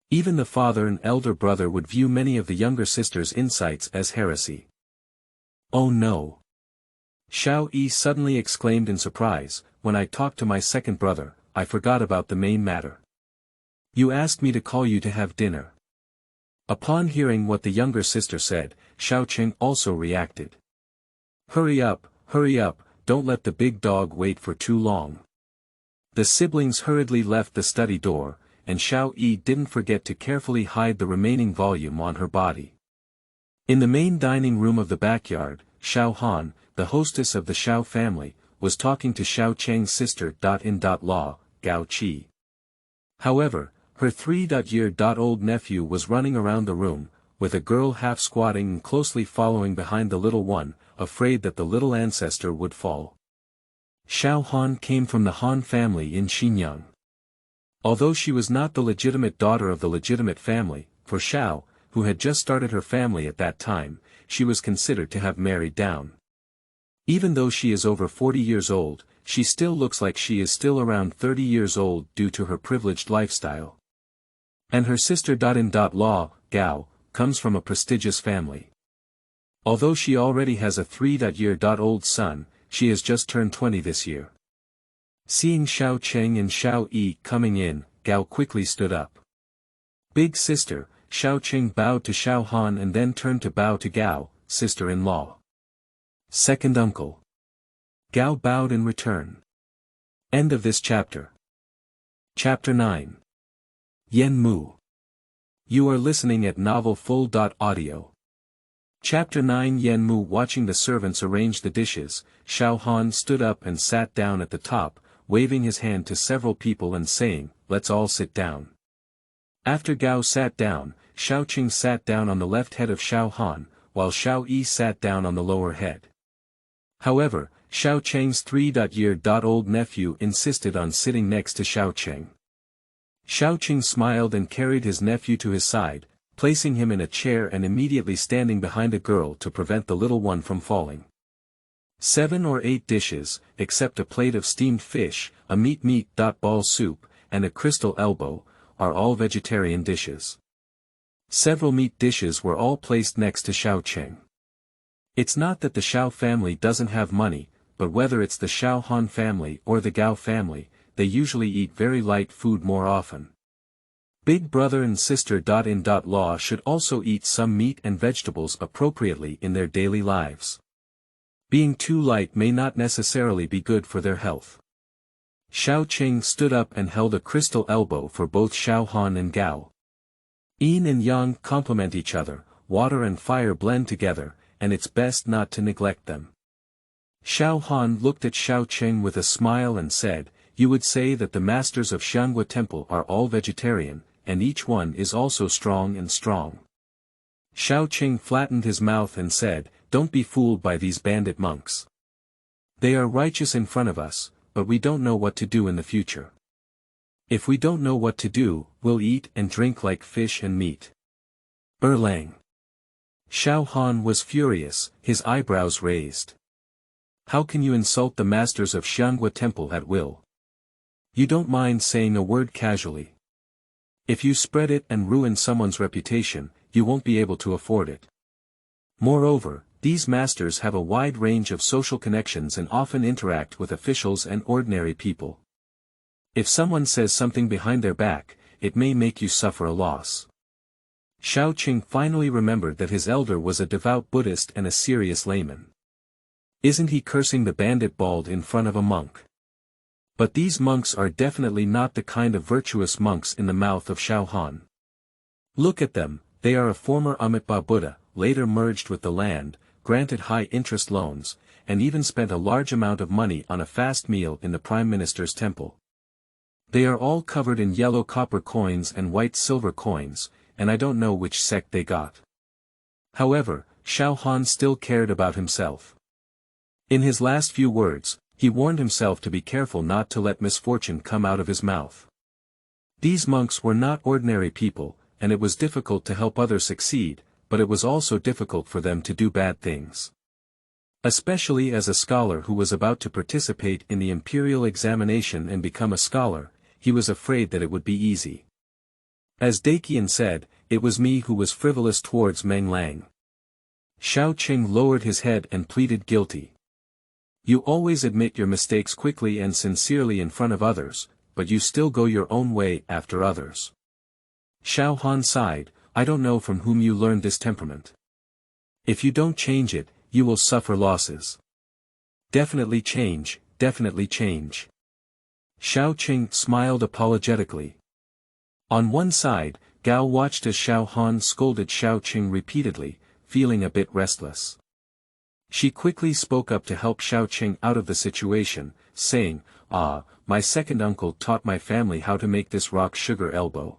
[SPEAKER 1] Even the father and elder brother would view many of the younger sister's insights as heresy. Oh no! Xiao suddenly exclaimed in surprise, when I talked to my second brother, I forgot about the main matter. You asked me to call you to have dinner. Upon hearing what the younger sister said, Xiao Qing also reacted. Hurry up, don't let the big dog wait for too long. The siblings hurriedly left the study door, and Xiao didn't forget to carefully hide the remaining volume on her body. In the main dining room of the backyard, Xiao Han, the hostess of the Xiao family, was talking to Xiao Cheng's sister-in-law, Gao Qi. However, her 3-year-old nephew was running around the room, with a girl half squatting and closely following behind the little one, afraid that the little ancestor would fall. Xiao Han came from the Han family in Xinjiang. Although she was not the legitimate daughter of the legitimate family, for Xiao, who had just started her family at that time, she was considered to have married down. Even though she is over 40 years old, she still looks like she is still around 30 years old due to her privileged lifestyle. And her sister-in-law, Gao, comes from a prestigious family. Although she already has a 3-year-old son, she has just turned 20 this year. Seeing Xiao Cheng and Xiao coming in, Gao quickly stood up. Big sister, Xiao Cheng bowed to Xiao Han and then turned to bow to Gao, sister-in-law. Second uncle. Gao bowed in return. End of this chapter. Chapter 9. Yen Mu. You are listening at novelfull.audio. Chapter 9. Yen Mu. Watching the servants arrange the dishes, Xiao Han stood up and sat down at the top, waving his hand to several people and saying, let's all sit down. After Gao sat down, Xiao Qing sat down on the left head of Xiao Han, while Xiao sat down on the lower head. However, Xiao Cheng's 3-year-old nephew insisted on sitting next to Xiao Cheng. Xiao Qing smiled and carried his nephew to his side, placing him in a chair and immediately standing behind a girl to prevent the little one from falling. 7 or 8 dishes, except a plate of steamed fish, a meat ball soup, and a crystal elbow, are all vegetarian dishes. Several meat dishes were all placed next to Xiao Cheng. It's not that the Xiao family doesn't have money, but whether it's the Xiao Han family or the Gao family, they usually eat very light food more often. Big brother and sister-in-law should also eat some meat and vegetables appropriately in their daily lives. Being too light may not necessarily be good for their health. Xiao Qing stood up and held a crystal elbow for both Xiao Han and Gao. Yin and yang complement each other, water and fire blend together, and it's best not to neglect them. Xiao Han looked at Xiao Qing with a smile and said, you would say that the masters of Xiangwa Temple are all vegetarian, and each one is also strong. Xiao Qing flattened his mouth and said, don't be fooled by these bandit monks. They are righteous in front of us, but we don't know what to do in the future. If we don't know what to do, we'll eat and drink like fish and meat. Erlang. Xiao Han was furious, his eyebrows raised. How can you insult the masters of Xiangwa Temple at will? You don't mind saying a word casually. If you spread it and ruin someone's reputation, you won't be able to afford it. Moreover, these masters have a wide range of social connections and often interact with officials and ordinary people. If someone says something behind their back, it may make you suffer a loss. Xiao Qing finally remembered that his elder was a devout Buddhist and a serious layman. Isn't he cursing the bandit bald in front of a monk? But these monks are definitely not the kind of virtuous monks in the mouth of Xiao Han. Look at them, they are a former Amitabha Buddha, later merged with the land, granted high-interest loans, and even spent a large amount of money on a fast meal in the Prime Minister's temple. They are all covered in yellow copper coins and white silver coins, and I don't know which sect they got. However, Xiao Han still cared about himself. In his last few words, he warned himself to be careful not to let misfortune come out of his mouth. These monks were not ordinary people, and it was difficult to help others succeed, but it was also difficult for them to do bad things. Especially as a scholar who was about to participate in the imperial examination and become a scholar, he was afraid that it would be easy. As Dakian said, it was me who was frivolous towards Meng Lang. Xiao Qing lowered his head and pleaded guilty. You always admit your mistakes quickly and sincerely in front of others, but you still go your own way after others. Xiao Han sighed, I don't know from whom you learned this temperament. If you don't change it, you will suffer losses. Definitely change, definitely change. Xiao Qing smiled apologetically. On one side, Gao watched as Xiao Han scolded Xiao Qing repeatedly, feeling a bit restless. She quickly spoke up to help Xiao Qing out of the situation, saying, my second uncle taught my family how to make this rock sugar elbow.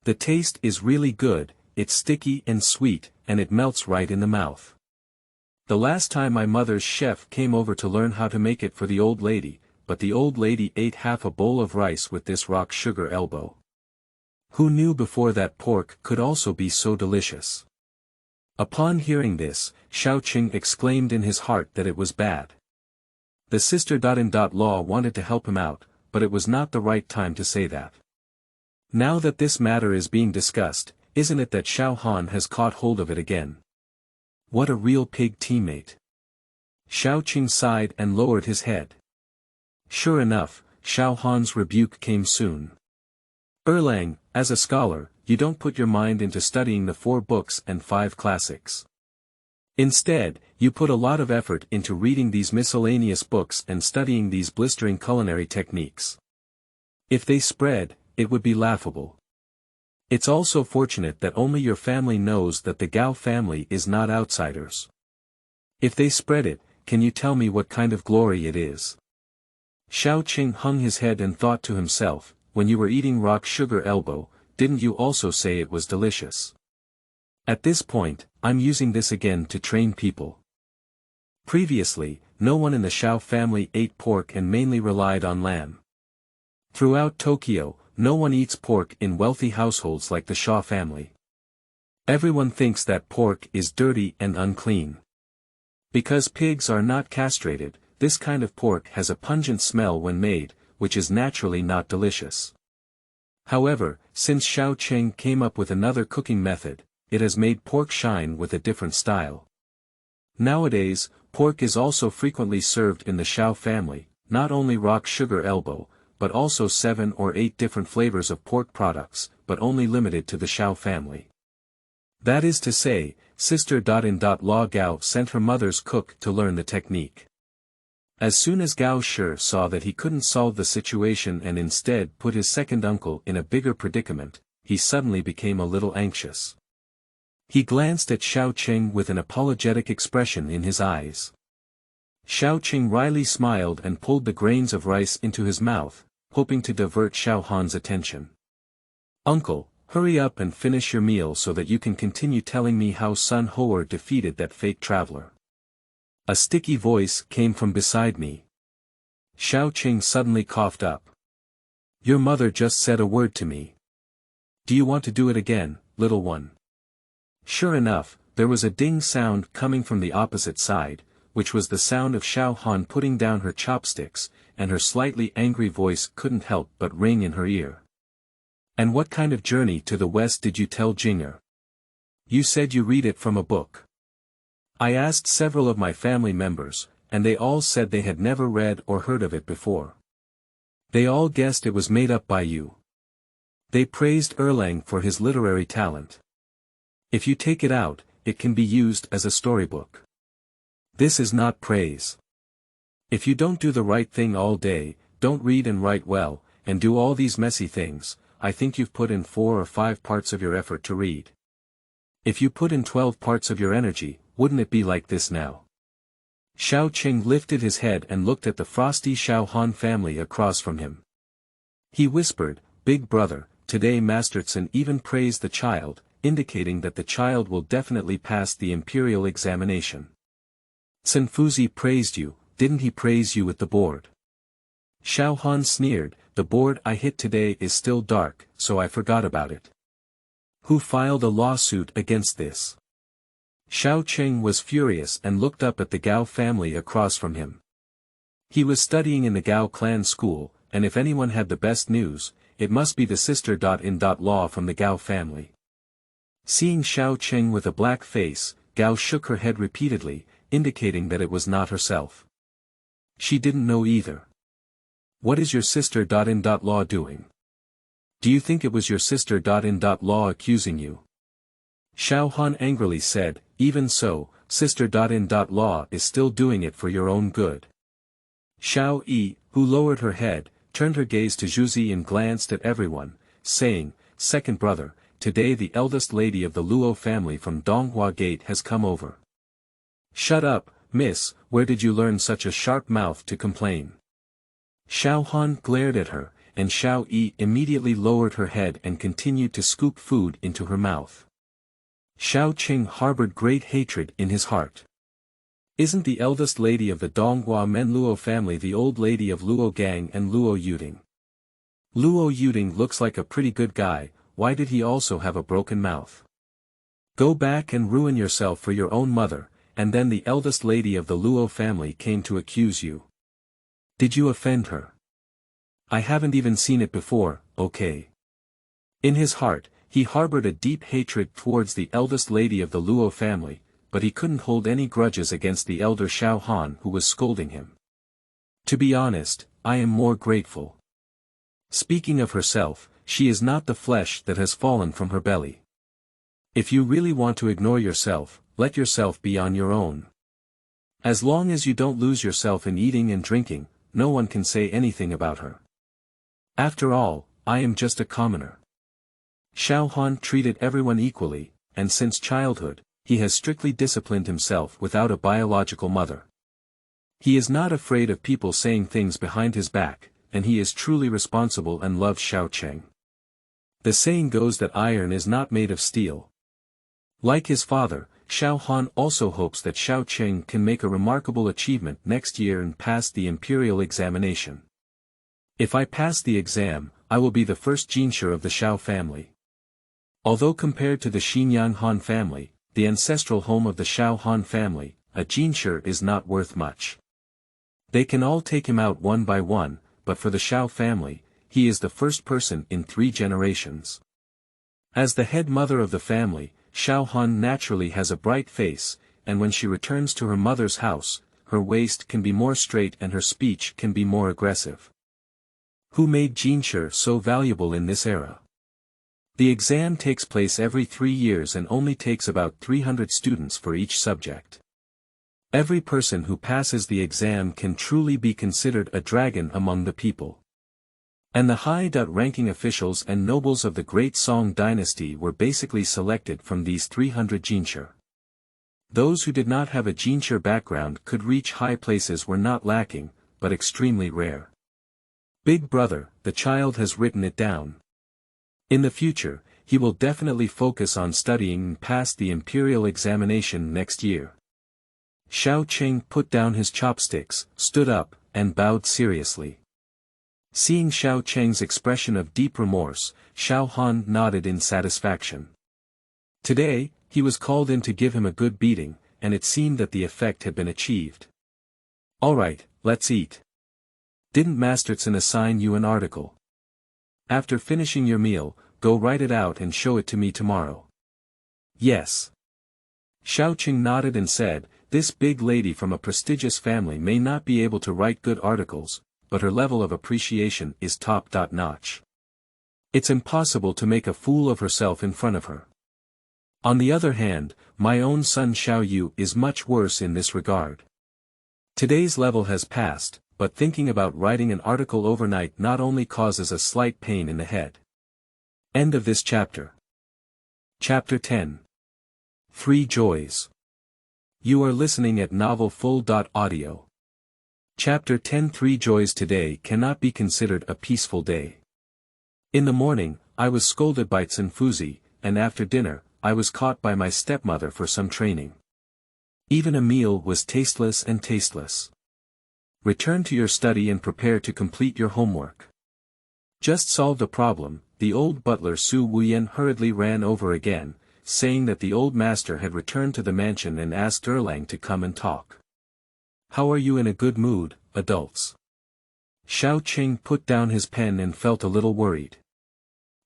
[SPEAKER 1] The taste is really good, it's sticky and sweet, and it melts right in the mouth. The last time my mother's chef came over to learn how to make it for the old lady, but the old lady ate half a bowl of rice with this rock sugar elbow. Who knew before that pork could also be so delicious? Upon hearing this, Xiao Qing exclaimed in his heart that it was bad. The sister-in-law wanted to help him out, but it was not the right time to say that. Now that this matter is being discussed, isn't it that Xiao Han has caught hold of it again? What a real pig teammate. Xiao Qing sighed and lowered his head. Sure enough, Xiao Han's rebuke came soon. Erlang, as a scholar, you don't put your mind into studying the 4 books and 5 classics. Instead, you put a lot of effort into reading these miscellaneous books and studying these blistering culinary techniques. If they spread, it would be laughable. It's also fortunate that only your family knows that the Gao family is not outsiders. If they spread it, can you tell me what kind of glory it is? Xiao Qing hung his head and thought to himself, when you were eating rock sugar elbow, didn't you also say it was delicious? At this point, I'm using this again to train people. Previously, no one in the Xiao family ate pork and mainly relied on lamb. Throughout Tokyo, no one eats pork in wealthy households like the Shaw family. Everyone thinks that pork is dirty and unclean. Because pigs are not castrated, this kind of pork has a pungent smell when made, which is naturally not delicious. However, since Xiao Qing came up with another cooking method, it has made pork shine with a different style. Nowadays, pork is also frequently served in the Xiao family, not only rock sugar elbow, but also 7 or 8 different flavors of pork products, but only limited to the Xiao family. That is to say, sister-in-law Gao sent her mother's cook to learn the technique. As soon as Gao Shi saw that he couldn't solve the situation and instead put his second uncle in a bigger predicament, he suddenly became a little anxious. He glanced at Xiao Qing with an apologetic expression in his eyes. Xiao Qing wryly smiled and pulled the grains of rice into his mouth, hoping to divert Xiao Han's attention. Uncle, hurry up and finish your meal so that you can continue telling me how Sun Hoer defeated that fake traveler. A sticky voice came from beside me. Xiao Qing suddenly coughed up. Your mother just said a word to me. Do you want to do it again, little one? Sure enough, there was a ding sound coming from the opposite side, which was the sound of Xiao Han putting down her chopsticks, and her slightly angry voice couldn't help but ring in her ear. And what kind of journey to the west did you tell Jinger? You said you read it from a book. I asked several of my family members, and they all said they had never read or heard of it before. They all guessed it was made up by you. They praised Erlang for his literary talent. If you take it out, it can be used as a storybook. This is not praise. If you don't do the right thing all day, don't read and write well, and do all these messy things, I think you've put in 4 or 5 parts of your effort to read. If you put in 12 parts of your energy, wouldn't it be like this now? Xiao Qing lifted his head and looked at the frosty Xiao Han family across from him. He whispered, "Big brother, today Masterson even praised the child, indicating that the child will definitely pass the imperial examination." "Senfuzi praised you, didn't he praise you with the board?" Xiao Han sneered, "The board I hit today is still dark, so I forgot about it." "Who filed a lawsuit against this?" Xiao Qing was furious and looked up at the Gao family across from him. He was studying in the Gao clan school, and if anyone had the best news, it must be the sister-in-law from the Gao family. Seeing Xiao Qing with a black face, Gao shook her head repeatedly, indicating that it was not herself. She didn't know either. "What is your sister-in-law doing? Do you think it was your sister-in-law accusing you?" Xiao Han angrily said, "Even so, sister-in-law is still doing it for your own good." Xiao Yi, who lowered her head, turned her gaze to Zhuzi and glanced at everyone, saying, "Second brother, today the eldest lady of the Luo family from Donghua Gate has come over." "Shut up, miss, where did you learn such a sharp mouth to complain?" Xiao Han glared at her, and Xiao Yi immediately lowered her head and continued to scoop food into her mouth. Xiao Qing harbored great hatred in his heart. Isn't the eldest lady of the Donghua Men Luo family the old lady of Luo Gang and Luo Yuding? Luo Yuding looks like a pretty good guy, why did he also have a broken mouth? Go back and ruin yourself for your own mother, and then the eldest lady of the Luo family came to accuse you. Did you offend her? I haven't even seen it before, okay? In his heart, he harbored a deep hatred towards the eldest lady of the Luo family, but he couldn't hold any grudges against the elder Xiao Han who was scolding him. To be honest, I am more grateful. Speaking of herself, she is not the flesh that has fallen from her belly. If you really want to ignore yourself, let yourself be on your own. As long as you don't lose yourself in eating and drinking, no one can say anything about her. After all, I am just a commoner. Xiao Han treated everyone equally, and since childhood, he has strictly disciplined himself without a biological mother. He is not afraid of people saying things behind his back, and he is truly responsible and loves Xiao Qing. The saying goes that iron is not made of steel. Like his father, Xiao Han also hopes that Xiao Qing can make a remarkable achievement next year and pass the imperial examination. If I pass the exam, I will be the first Jinsher of the Xiao family. Although compared to the Xinyang Han family, the ancestral home of the Xiao Han family, a Jinsher is not worth much. They can all take him out one by one, but for the Xiao family, he is the first person in 3 generations. As the head mother of the family, Xiao Han naturally has a bright face, and when she returns to her mother's house, her waist can be more straight and her speech can be more aggressive. Who made Jinsher so valuable in this era? The exam takes place every 3 years and only takes about 300 students for each subject. Every person who passes the exam can truly be considered a dragon among the people. And the high-ranking officials and nobles of the Great Song Dynasty were basically selected from these 300 Jinsher. Those who did not have a Jinsher background could reach high places were not lacking, but extremely rare. Big brother, the child has written it down. In the future, he will definitely focus on studying and pass the imperial examination next year. Xiao Qing put down his chopsticks, stood up, and bowed seriously. Seeing Xiao Qing's expression of deep remorse, Xiao Han nodded in satisfaction. Today, he was called in to give him a good beating, and it seemed that the effect had been achieved. All right, let's eat. Didn't Masterson assign you an article? After finishing your meal, go write it out and show it to me tomorrow. Yes. Xiao Qing nodded and said, this big lady from a prestigious family may not be able to write good articles, but her level of appreciation is top-notch. It's impossible to make a fool of herself in front of her. On the other hand, my own son Xiao is much worse in this regard. Today's level has passed, but thinking about writing an article overnight not only causes a slight pain in the head. End of this chapter. Chapter 10. 3 Joys. You are listening at novelfull.audio. Chapter 10. 3 Joys. Today cannot be considered a peaceful day. In the morning, I was scolded by Tsunfuzi, and after dinner, I was caught by my stepmother for some training. Even a meal was tasteless and tasteless. Return to your study and prepare to complete your homework. Just solved a problem. The old butler Su Wuyan hurriedly ran over again, saying that the old master had returned to the mansion and asked Erlang to come and talk. How are you in a good mood, adults? Xiao Qing put down his pen and felt a little worried.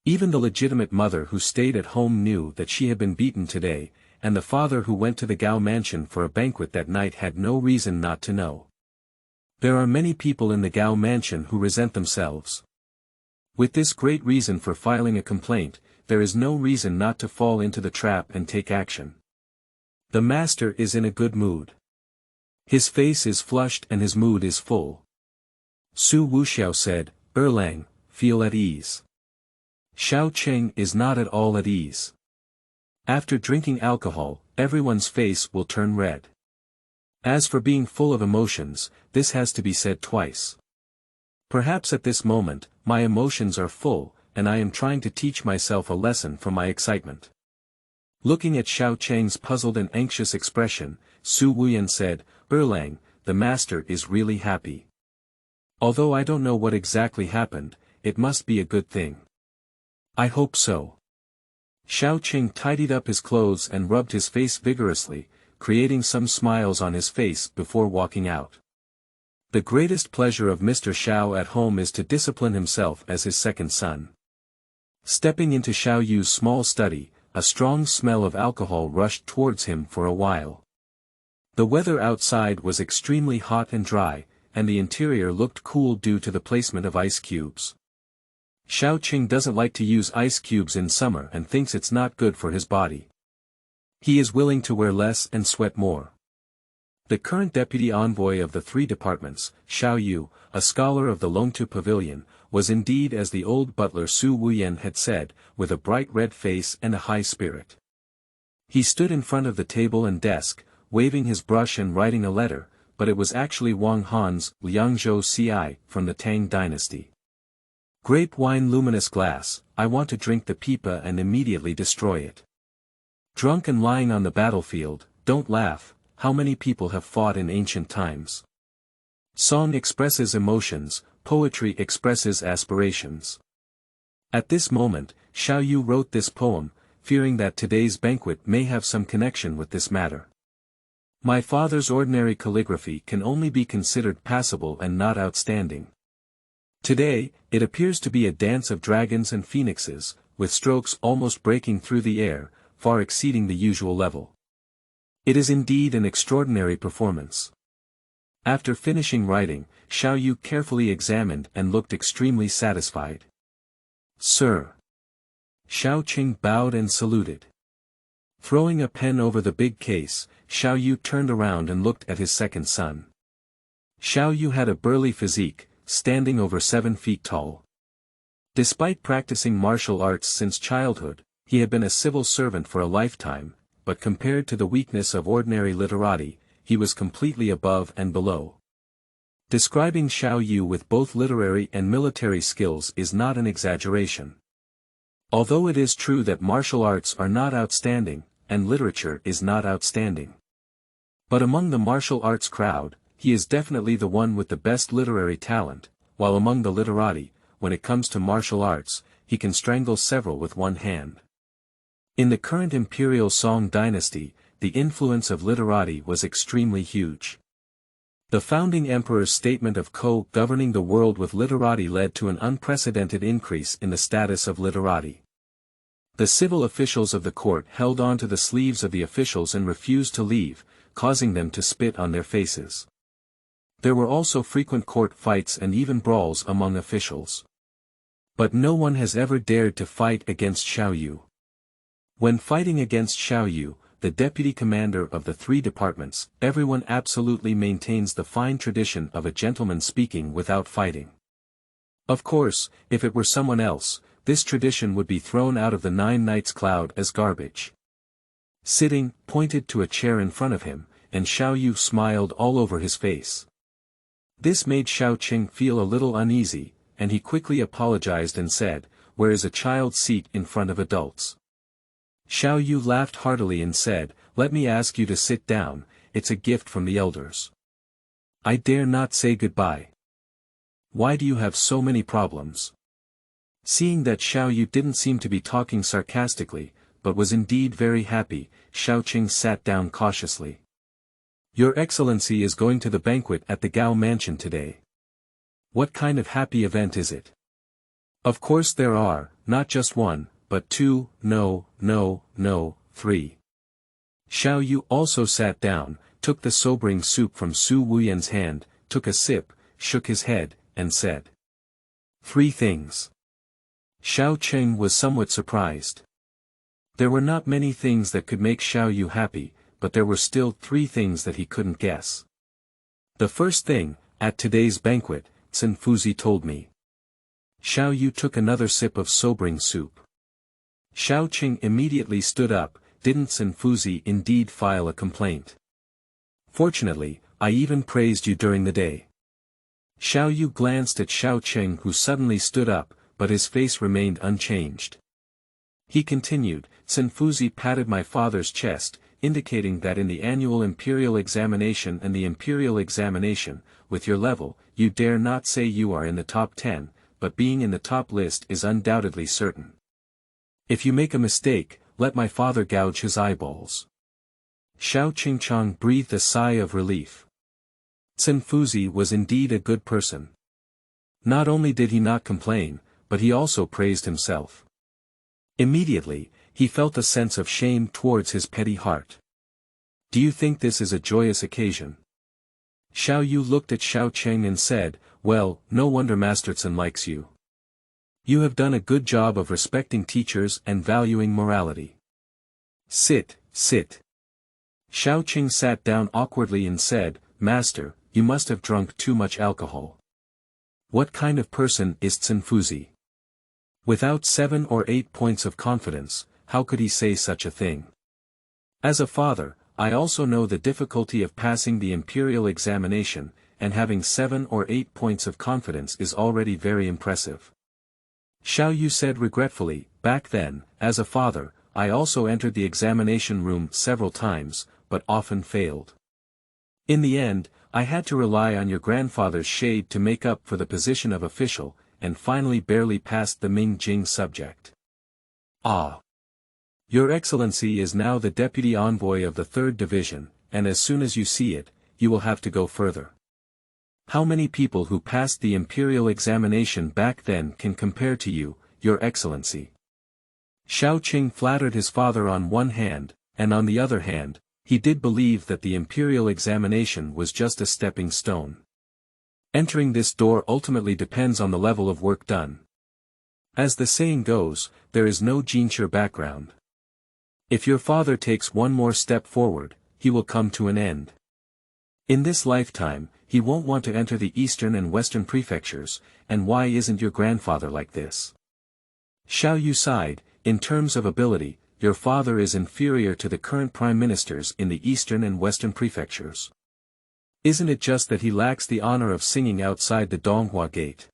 [SPEAKER 1] Even the legitimate mother who stayed at home knew that she had been beaten today, and the father who went to the Gao mansion for a banquet that night had no reason not to know. There are many people in the Gao mansion who resent themselves. With this great reason for filing a complaint, there is no reason not to fall into the trap and take action. The master is in a good mood. His face is flushed and his mood is full. Su Wuxiao said, Erlang, feel at ease. Xiao Qing is not at all at ease. After drinking alcohol, everyone's face will turn red. As for being full of emotions, this has to be said twice. Perhaps at this moment, my emotions are full, and I am trying to teach myself a lesson from my excitement. Looking at Xiao Qing's puzzled and anxious expression, Su Wuyan said, Erlang, the master is really happy. Although I don't know what exactly happened, it must be a good thing. I hope so. Xiao Qing tidied up his clothes and rubbed his face vigorously, creating some smiles on his face before walking out. The greatest pleasure of Mr. Xiao at home is to discipline himself as his second son. Stepping into Xiao Yu's small study, a strong smell of alcohol rushed towards him for a while. The weather outside was extremely hot and dry, and the interior looked cool due to the placement of ice cubes. Xiao Qing doesn't like to use ice cubes in summer and thinks it's not good for his body. He is willing to wear less and sweat more. The current deputy envoy of the 3 departments, Xiao Yu, a scholar of the Longtu Pavilion, was indeed as the old butler Su Wuyan had said, with a bright red face and a high spirit. He stood in front of the table and desk, waving his brush and writing a letter, but it was actually Wang Han's Liangzhou Ci from the Tang Dynasty. Grape wine luminous glass, I want to drink the pipa and immediately destroy it. Drunk and lying on the battlefield, don't laugh, how many people have fought in ancient times? Song expresses emotions, poetry expresses aspirations. At this moment, Xiao Yu wrote this poem, fearing that today's banquet may have some connection with this matter. My father's ordinary calligraphy can only be considered passable and not outstanding. Today, it appears to be a dance of dragons and phoenixes, with strokes almost breaking through the air, far exceeding the usual level. It is indeed an extraordinary performance. After finishing writing, Xiao Yu carefully examined and looked extremely satisfied. Sir. Xiao Qing bowed and saluted. Throwing a pen over the big case, Xiao Yu turned around and looked at his second son. Xiao Yu had a burly physique, standing over 7 feet tall. Despite practicing martial arts since childhood, he had been a civil servant for a lifetime, but compared to the weakness of ordinary literati, he was completely above and below. Describing Xiao Yu with both literary and military skills is not an exaggeration. Although it is true that martial arts are not outstanding, and literature is not outstanding. But among the martial arts crowd, he is definitely the one with the best literary talent, while among the literati, when it comes to martial arts, he can strangle several with one hand. In the current imperial Song dynasty, the influence of literati was extremely huge. The founding emperor's statement of co-governing the world with literati led to an unprecedented increase in the status of literati. The civil officials of the court held on to the sleeves of the officials and refused to leave, causing them to spit on their faces. There were also frequent court fights and even brawls among officials. But no one has ever dared to fight against Xiao Yu. When fighting against Xiao Yu, the deputy commander of the 3 departments, everyone absolutely maintains the fine tradition of a gentleman speaking without fighting. Of course, if it were someone else, this tradition would be thrown out of the 9 nights cloud as garbage. Sitting, pointed to a chair in front of him, and Xiao Yu smiled all over his face. This made Xiao Qing feel a little uneasy, and he quickly apologized and said, "Where is a child's seat in front of adults?" Xiao Yu laughed heartily and said, "Let me ask you to sit down, it's a gift from the elders." "I dare not say goodbye. Why do you have so many problems?" Seeing that Xiao Yu didn't seem to be talking sarcastically, but was indeed very happy, Xiao Qing sat down cautiously. "Your Excellency is going to the banquet at the Gao mansion today. What kind of happy event is it?" "Of course there are, not just one, but 2, no, 3. Xiao Yu also sat down, took the sobering soup from Su Wuyan's hand, took a sip, shook his head, and said, "3 things. Xiao Qing was somewhat surprised. There were not many things that could make Xiao Yu happy, but there were still 3 things that he couldn't guess. "The first thing, at today's banquet, Sun Fuzi told me." Xiao Yu took another sip of sobering soup. Xiao Qing immediately stood up. "Didn't Sun Fuzi indeed file a complaint? Fortunately, I even praised you during the day." Xiao Yu glanced at Xiao Qing, who suddenly stood up, but his face remained unchanged. He continued, "Sun Fuzi patted my father's chest, indicating that in the annual imperial examination and the imperial examination, with your level, you dare not say you are in the top 10, but being in the top list is undoubtedly certain. If you make a mistake, let my father gouge his eyeballs." Xiao Qingchang breathed a sigh of relief. Sun Fuzi was indeed a good person. Not only did he not complain, but he also praised himself. Immediately, he felt a sense of shame towards his petty heart. "Do you think this is a joyous occasion?" Xiao Yu looked at Xiao Qing and said, "Well, no wonder Master Sun likes you. You have done a good job of respecting teachers and valuing morality. Sit, sit." Xiao Qing sat down awkwardly and said, "Master, you must have drunk too much alcohol. What kind of person is Sun Fuzi? Without 7 or 8 points of confidence, how could he say such a thing? As a father, I also know the difficulty of passing the imperial examination, and having 7 or 8 points of confidence is already very impressive." Xiao Yu said regretfully, "Back then, as a father, I also entered the examination room several times, but often failed. In the end, I had to rely on your grandfather's shade to make up for the position of official, and finally barely passed the Ming Jing subject." "Ah. Your Excellency is now the deputy envoy of the 3rd Division, and as soon as you see it, you will have to go further. How many people who passed the imperial examination back then can compare to you, Your Excellency?" Xiao Qing flattered his father on one hand, and on the other hand, he did believe that the imperial examination was just a stepping stone. Entering this door ultimately depends on the level of work done. As the saying goes, there is no genius background. If your father takes one more step forward, he will come to an end. In this lifetime, he won't want to enter the eastern and western prefectures, and why isn't your grandfather like this?" Xiao Yu sighed, "In terms of ability, your father is inferior to the current prime ministers in the eastern and western prefectures. Isn't it just that he lacks the honor of singing outside the Donghua gate?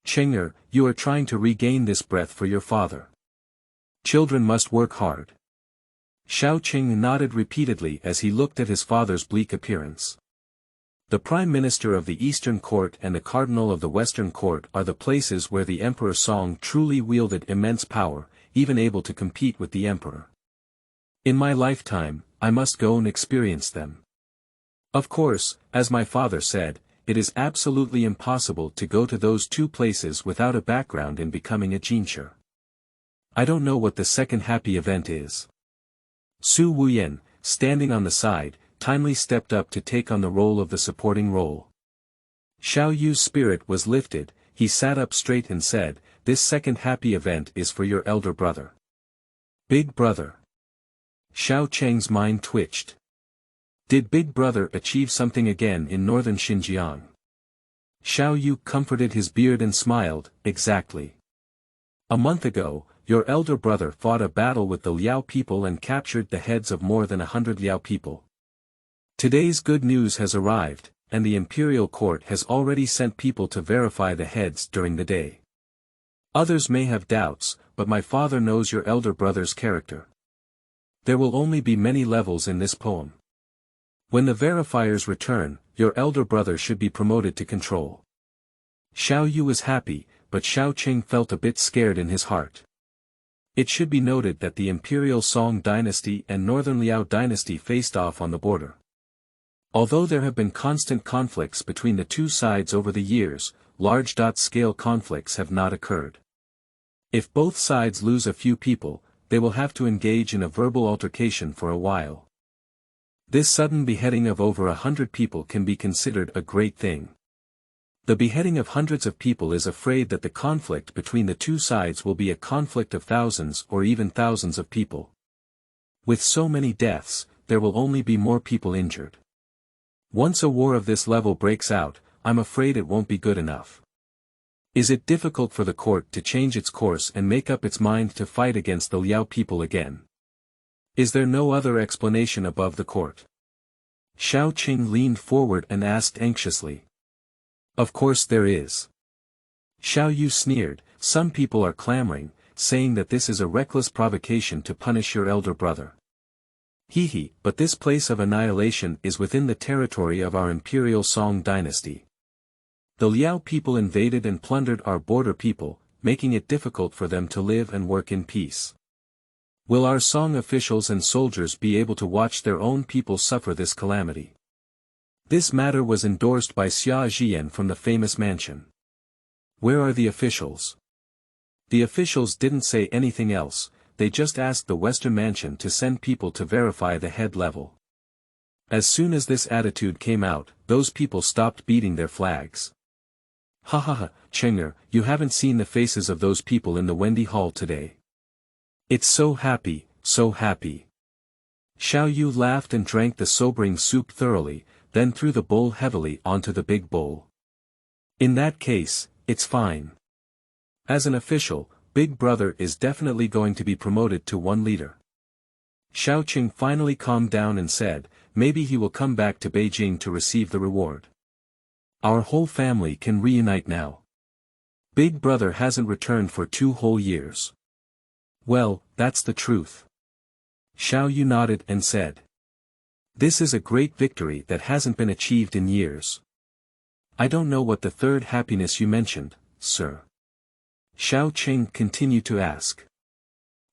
[SPEAKER 1] Cheng'er, you are trying to regain this breath for your father. Children must work hard." Xiao Qing nodded repeatedly as he looked at his father's bleak appearance. The Prime Minister of the Eastern Court and the Cardinal of the Western Court are the places where the Emperor Song truly wielded immense power, even able to compete with the Emperor. In my lifetime, I must go and experience them. Of course, as my father said, it is absolutely impossible to go to those 2 places without a background in becoming a jincher. I don't know what the second happy event is." Su Wuyan, standing on the side, timely stepped up to take on the role of the supporting role. Xiao Yu's spirit was lifted, he sat up straight and said, this second happy event is for your elder brother. Big brother. Xiao Cheng's mind twitched. Did Big Brother achieve something again in northern Xinjiang? Xiao Yu comforted his beard and smiled, exactly. A month ago, your elder brother fought a battle with the Liao people and captured the heads of more than 100 Liao people. Today's good news has arrived, and the imperial court has already sent people to verify the heads during the day. Others may have doubts, but my father knows your elder brother's character. There will only be many levels in this poem. When the verifiers return, your elder brother should be promoted to control. Xiao Yu was happy, but Xiao Qing felt a bit scared in his heart. It should be noted that the Imperial Song Dynasty and Northern Liao Dynasty faced off on the border. Although there have been constant conflicts between the two sides over the years, large-scale conflicts have not occurred. If both sides lose a few people, they will have to engage in a verbal altercation for a while. This sudden beheading of over 100 people can be considered a great thing. The beheading of hundreds of people is afraid that the conflict between the two sides will be a conflict of thousands or even thousands of people. With so many deaths, there will only be more people injured. Once a war of this level breaks out, I'm afraid it won't be good enough. Is it difficult for the court to change its course and make up its mind to fight against the Liao people again? Is there no other explanation above the court? Xiao Qing leaned forward and asked anxiously. Of course there is. Xiao Yu sneered, some people are clamoring, saying that this is a reckless provocation to punish your elder brother. Hehe, but this place of annihilation is within the territory of our Imperial Song Dynasty. The Liao people invaded and plundered our border people, making it difficult for them to live and work in peace. Will our Song officials and soldiers be able to watch their own people suffer this calamity? This matter was endorsed by Xia Jian from the famous mansion. Where are the officials? The officials didn't say anything else, they just asked the Western Mansion to send people to verify the head level. As soon as this attitude came out, those people stopped beating their flags. Ha ha ha, Chenger, you haven't seen the faces of those people in the Wendy Hall today. It's so happy, so happy. Xiao Yu laughed and drank the sobering soup thoroughly, then threw the bowl heavily onto the big bowl. In that case, it's fine. As an official, Big Brother is definitely going to be promoted to one leader. Xiao Qing finally calmed down and said, maybe he will come back to Beijing to receive the reward. Our whole family can reunite now. Big Brother hasn't returned for 2 whole years. Well, that's the truth. Xiao Yu nodded and said. This is a great victory that hasn't been achieved in years. I don't know what the third happiness you mentioned, sir. Xiao Qing continued to ask.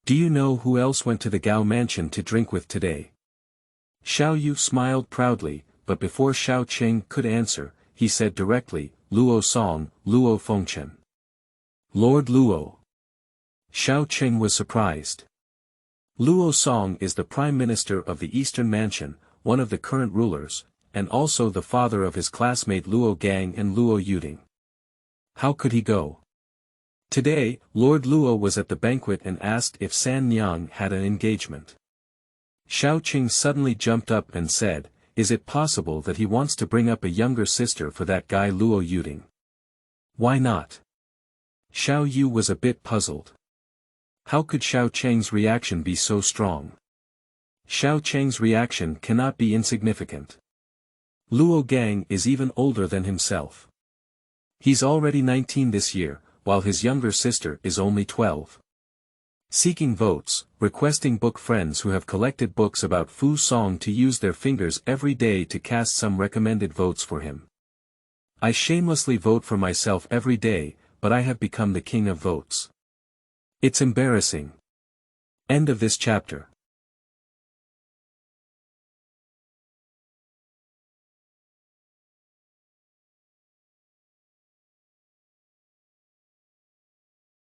[SPEAKER 1] Do you know who else went to the Gao mansion to drink with today? Xiao Yu smiled proudly, but before Xiao Qing could answer, he said directly, Luo Song, Luo Fengchen. Lord Luo. Xiao Qing was surprised. Luo Song is the Prime Minister of the Eastern Mansion, one of the current rulers, and also the father of his classmate Luo Gang and Luo Yuding. How could he go? Today, Lord Luo was at the banquet and asked if San Niang had an engagement. Xiao Qing suddenly jumped up and said, is it possible that he wants to bring up a younger sister for that guy Luo Yuding? Why not? Xiao Yu was a bit puzzled. How could Xiao Cheng's reaction be so strong? Xiao Cheng's reaction cannot be insignificant. Luo Gang is even older than himself. He's already 19 this year, while his younger sister is only 12. Seeking votes, requesting book friends who have collected books about Fu Song to use their fingers every day to cast some recommended votes for him. I shamelessly vote for myself every day, but I have become the king of votes. It's embarrassing. End of this chapter.